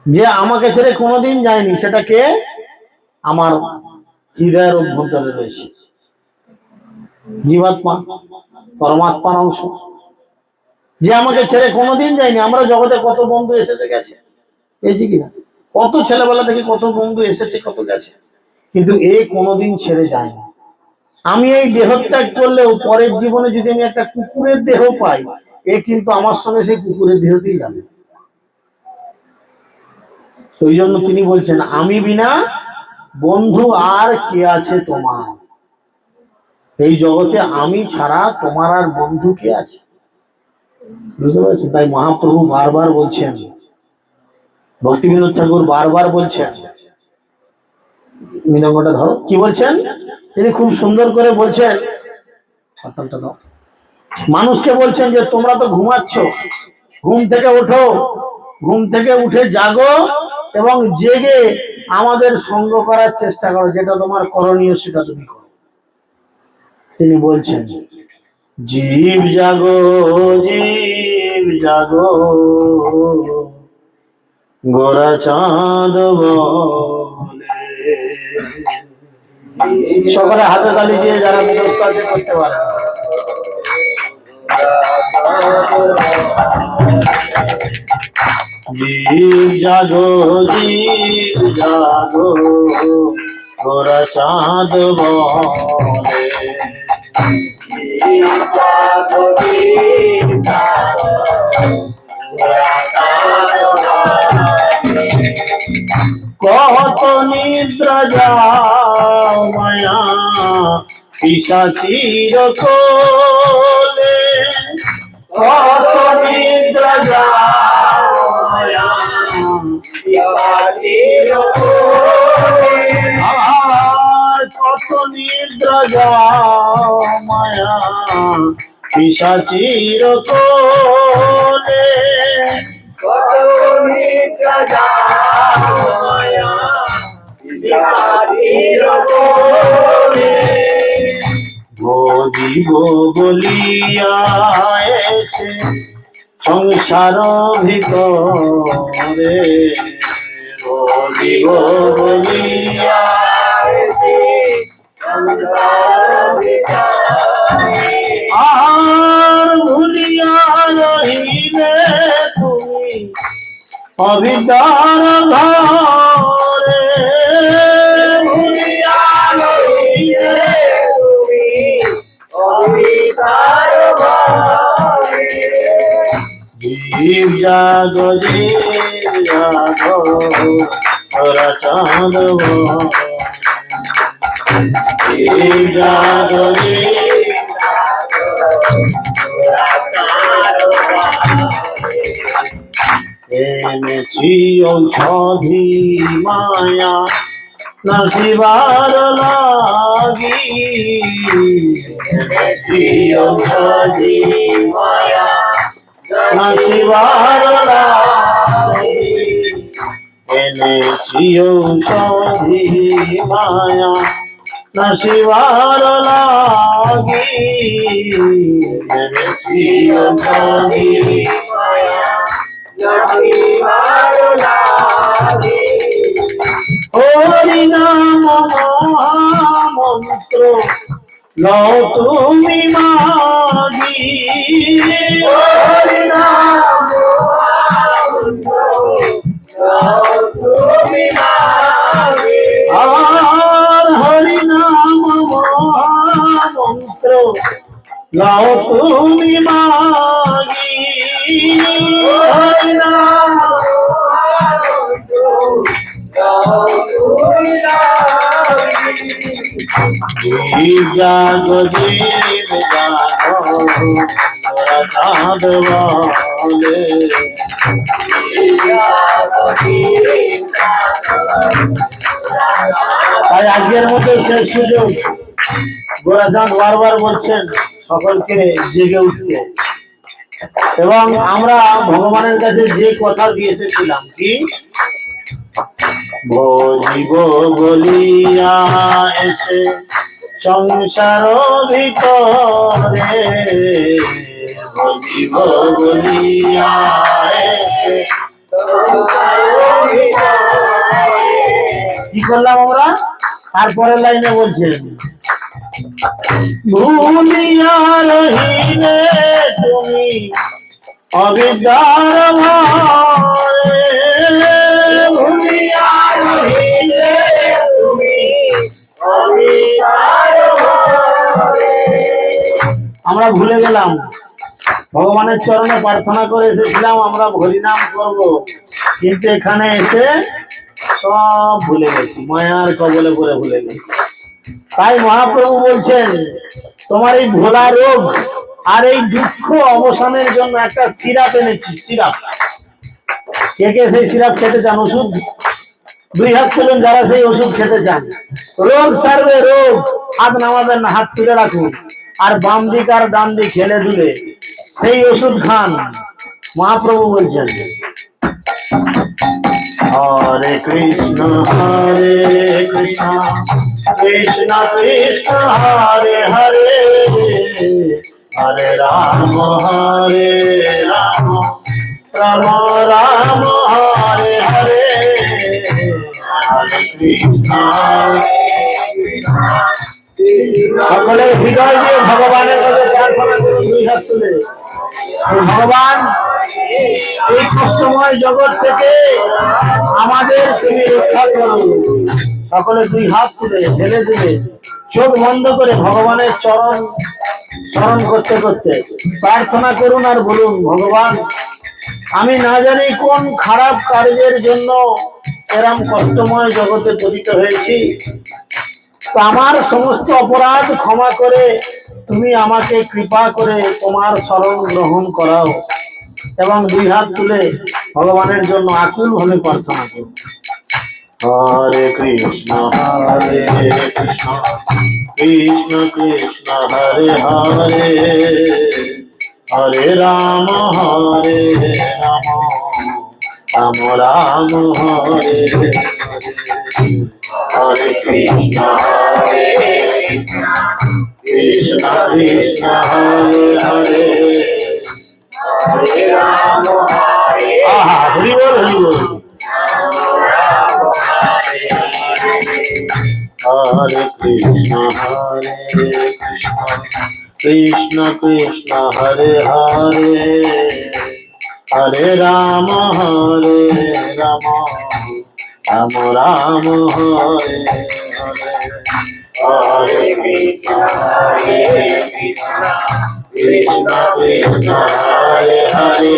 যে আমাকে ছেড়ে কোনোদিন যায়নি, সেটা কে? আমার হৃদয়ের অভ্যন্তরে রয়েছে, জীবাত্মা, পরমাত্মার অংশ, যে আমাকে ছেড়ে কোনোদিন যায়নি। আমরা জগতে কত বন্ধু এসেছে গেছে, পেয়েছি কিনা? কত ছেলেবেলা থেকে কত বন্ধু এসেছে, কত গেছে, কিন্তু এ কোনোদিন ছেড়ে যায়নি। আমি এই দেহত্যাগ করলেও পরের জীবনে যদি আমি একটা কুকুরের দেহ পাই, এ কিন্তু আমার সঙ্গে সেই কুকুরের দেহতেই যাবে। ওই জন্য তিনি বলছেন, আমি বিনা বন্ধু আর কে আছে তোমার? এই জগতে আমি ছাড়া তোমার আর বন্ধু কে আছে? বুঝতে পারছেন? তাই মহাপ্রভু বারবার বলছেন, ভক্তি বিনোদ ঠাকুর বারবার বলছেন, মৃদঙ্গটা ধরো, কি বলছেন? তিনি খুব সুন্দর করে বলছেন, মানুষকে বলছেন যে তোমরা তো ঘুমাচ্ছ, ঘুম থেকে ওঠো, ঘুম থেকে উঠে জাগো এবং জেগে আমাদের সঙ্গ করার চেষ্টা করো, যেটা তোমার করণীয় সেটা তুমি করো। তিনি বলছেন, জীব জাগো, জীব জাগো, গোরা চাঁদ বলে। সকলে হাতে তালি দিয়ে যারা মুখস্থ আছে করতে পারে। জীব জাগো, জীব জাগো, গোরা চাঁদ বলে। কত নিদ্রা যাও মায়া পিশাচির কোলে, কত নিদ্রা যাও মায়া পিশাচির কোলে, কত নিদ্রা যাও মায়া পিশাচির কোলে, কত নিদ্রা যাও মায়া পিশাচির কোলে। ভজিব বলিয়া এসে সংসার ভিতরে, ভজিব বলিয়া এসে সংসার ভিতরে, আর ভুলিয়া রহিলে তুমি অবিদ্যার ঘরে, ভুলিয়া রহিলে তুমি অবিদ্যার ঘরে। জীব জাগো, জীব জাগো, গোরা চাঁদ বলে। জীব জাগো, জীব জাগো, গোরা চাঁদ বলে। এনেছি ঔষধি মায়া নাসিবার লাগি, এনেছি ঔষধি মায়া নাসিবার লাগি, এনেছি ঔষধি মায়া নাসিবার লাগি, এনেছি ঔষধি মায়া নাসিবার লাগি। হরি নাম মহামন্ত্র লও তুমি মাগি, হরি নাম মহামন্ত্র লও তুমি মাগি, আর হরি নাম লাও তুমি মাগি হরি নাম জাগো জীব জাগো চাঁদ বলে তাই আজকের মতো শেষ সুযোগ গোরাচাঁদ বারবার বলছেন সকলকে জেগে উঠতে এবং আমরা ভগবানের কাছে যে কথা দিয়ে এসেছিলাম কি ভজিব বলিয়া এসে সংসার ভিতরে ভজিব বলিয়া এসে কি করলাম আমরা তারপরের লাইনে বলছেন ভুলিয়া রহিলে তুমি অবিদ্যার ভয়ে ভুলিয়া রহিলে তুমি অবিদ্যার ভয়ে আমরা ভুলে গেলাম ভগবানের চরণে প্রার্থনা করে এসেছিলাম আমরা হরিনাম করব কিন্তু এখানে এসে সব ভুলে গেছি মায়ার কবলে পড়ে ভুলে গেছি তাই মহাপ্রভু বলছেন তোমার এই ভোলা রোগ আর এই দুঃখ অবসানের জন্য একটা সিরাপ এনেছি সিরাপ কে কে সেই সিরাপ খেতে চান ওষুধ দুই হাত তুলুন যারা সেই ওষুধ খেতে চান রোগ সারবে রোগ হাত নামাবেন না হাত তুলে রাখুন আর বাম দিক আর ডান দিক খেলে দুলে সেই ওষুধ খান মহাপ্রভু বলছেন হরে কৃষ্ণ কৃষ্ণ কৃষ্ণ হরে হরে হরে রাম রাম রাম হরে হরে হরে কৃষ্ণ সকলে হৃদয় দিয়ে ভগবানের কাছে প্রার্থনা করুন দুই হাত তুলে ভগবান এই কষ্টময় জগৎ থেকে আমাদের তুমি রক্ষা করো সকলে দুই হাত তুলে ঢেলে দিলে চোখ বন্ধ করে ভগবানের চরণ স্মরণ করতে করতে প্রার্থনা করুন আর বলুন ভগবান আমি না জানি কোন খারাপ কার্যের জন্য এরম কষ্টময় জগতে পতিত হয়েছি আমার সমস্ত অপরাধ ক্ষমা করে তুমি আমাকে কৃপা করে তোমার শরণ গ্রহণ করাও এবং দুই হাত তুলে ভগবানের জন্য আকুল ভাবে প্রার্থনা করো হরে কৃষ্ণ কৃষ্ণ কৃষ্ণ হরে হরে হরে রাম রাম রাম হরে হরে কৃষ্ণ কৃষ্ণ কৃষ্ণ হরে হরে হরে রাম আহা হরি বল হরি বল হরে কৃষ্ণ কৃষ্ণ কৃষ্ণ হরে হরে হরে রাম রাম রাম রাম হরে হরে কৃষ্ণ কৃষ্ণ কৃষ্ণ হরে হরে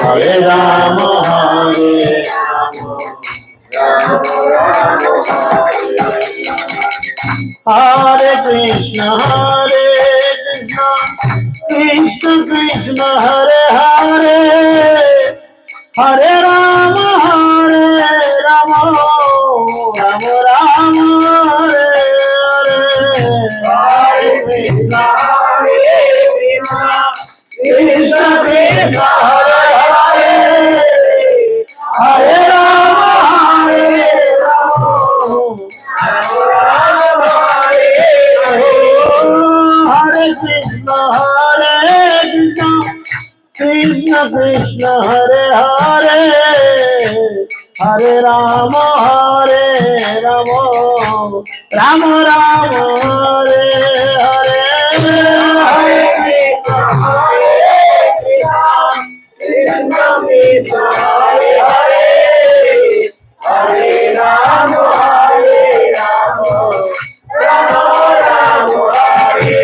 হরে রাম হরে কৃষ্ণ কৃষ্ণ কৃষ্ণ হরে হরে হরে রাম রাম রাম রাম হরে হরে হরে কৃষ্ণ কৃষ্ণ কৃষ্ণ হরে হরে হরে রাম হরে কৃষ্ণ কৃষ্ণ কৃষ্ণ হরে হরে হরে রাম রাম রাম রাম হরে হরে হরে কৃষ্ণ কৃষ্ণ হরে হরে হরে রাম রাম রাম রাম হরে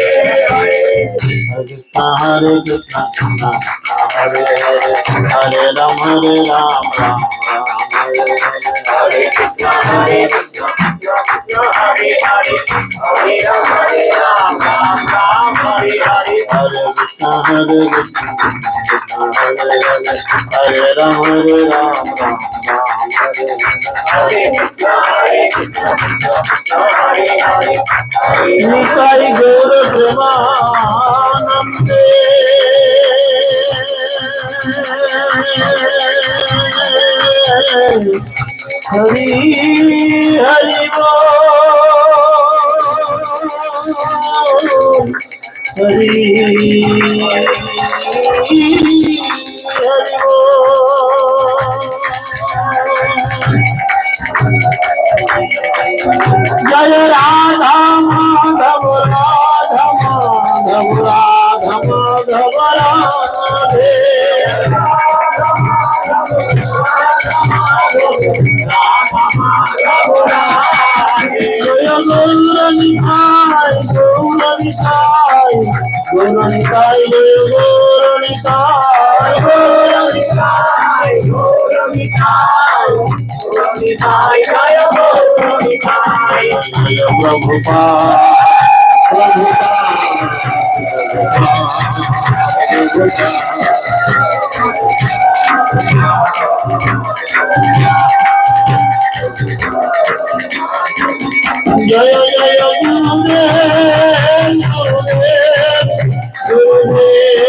हरे कृष्ण हरे हरे हरे राम राम राम हरे कृष्ण हरे कृष्ण हरे हरे हरे राम राम हरे हरे हरे कृष्ण हरे कृष्ण हरे हरे हरे राम राम हरे हरे निताई गौर प्रेमानंदे हरि हरि बोल हरि हरि बोल जय राधा माधव राधा माधव राधा माधव राधे जय गौरनिताय गौरनिताय गौरनिताय जय गौरनिताय गौरनिताय गौरनिताय गौरनिताय जय गौरनिताय जय प्रभुपाद जय जय गुरुदेव गुरुदेव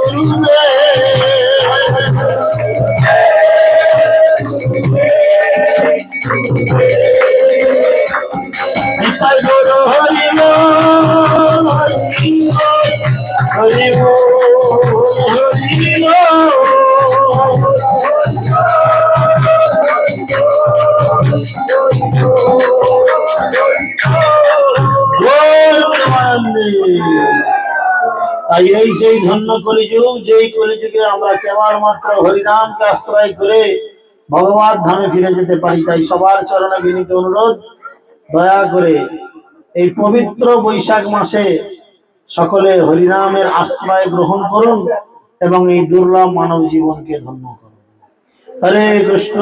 गुरुदेव हरि बोल हरि बोल তাই এই সেই ধন্য কলিযুগ, যেই কলিযুগে আমরা কেবলমাত্র হরিনামকে আশ্রয় করে ভগবত ধামে ফিরে যেতে পারি। তাই সবার চরণে বিনীত অনুরোধ, দয়া করে এই পবিত্র বৈশাখ মাসে সকলে হরিনামের আশ্রয় গ্রহণ করুন এবং এই দুর্লভ মানব জীবনকে ধন্য করুন। হরে কৃষ্ণ।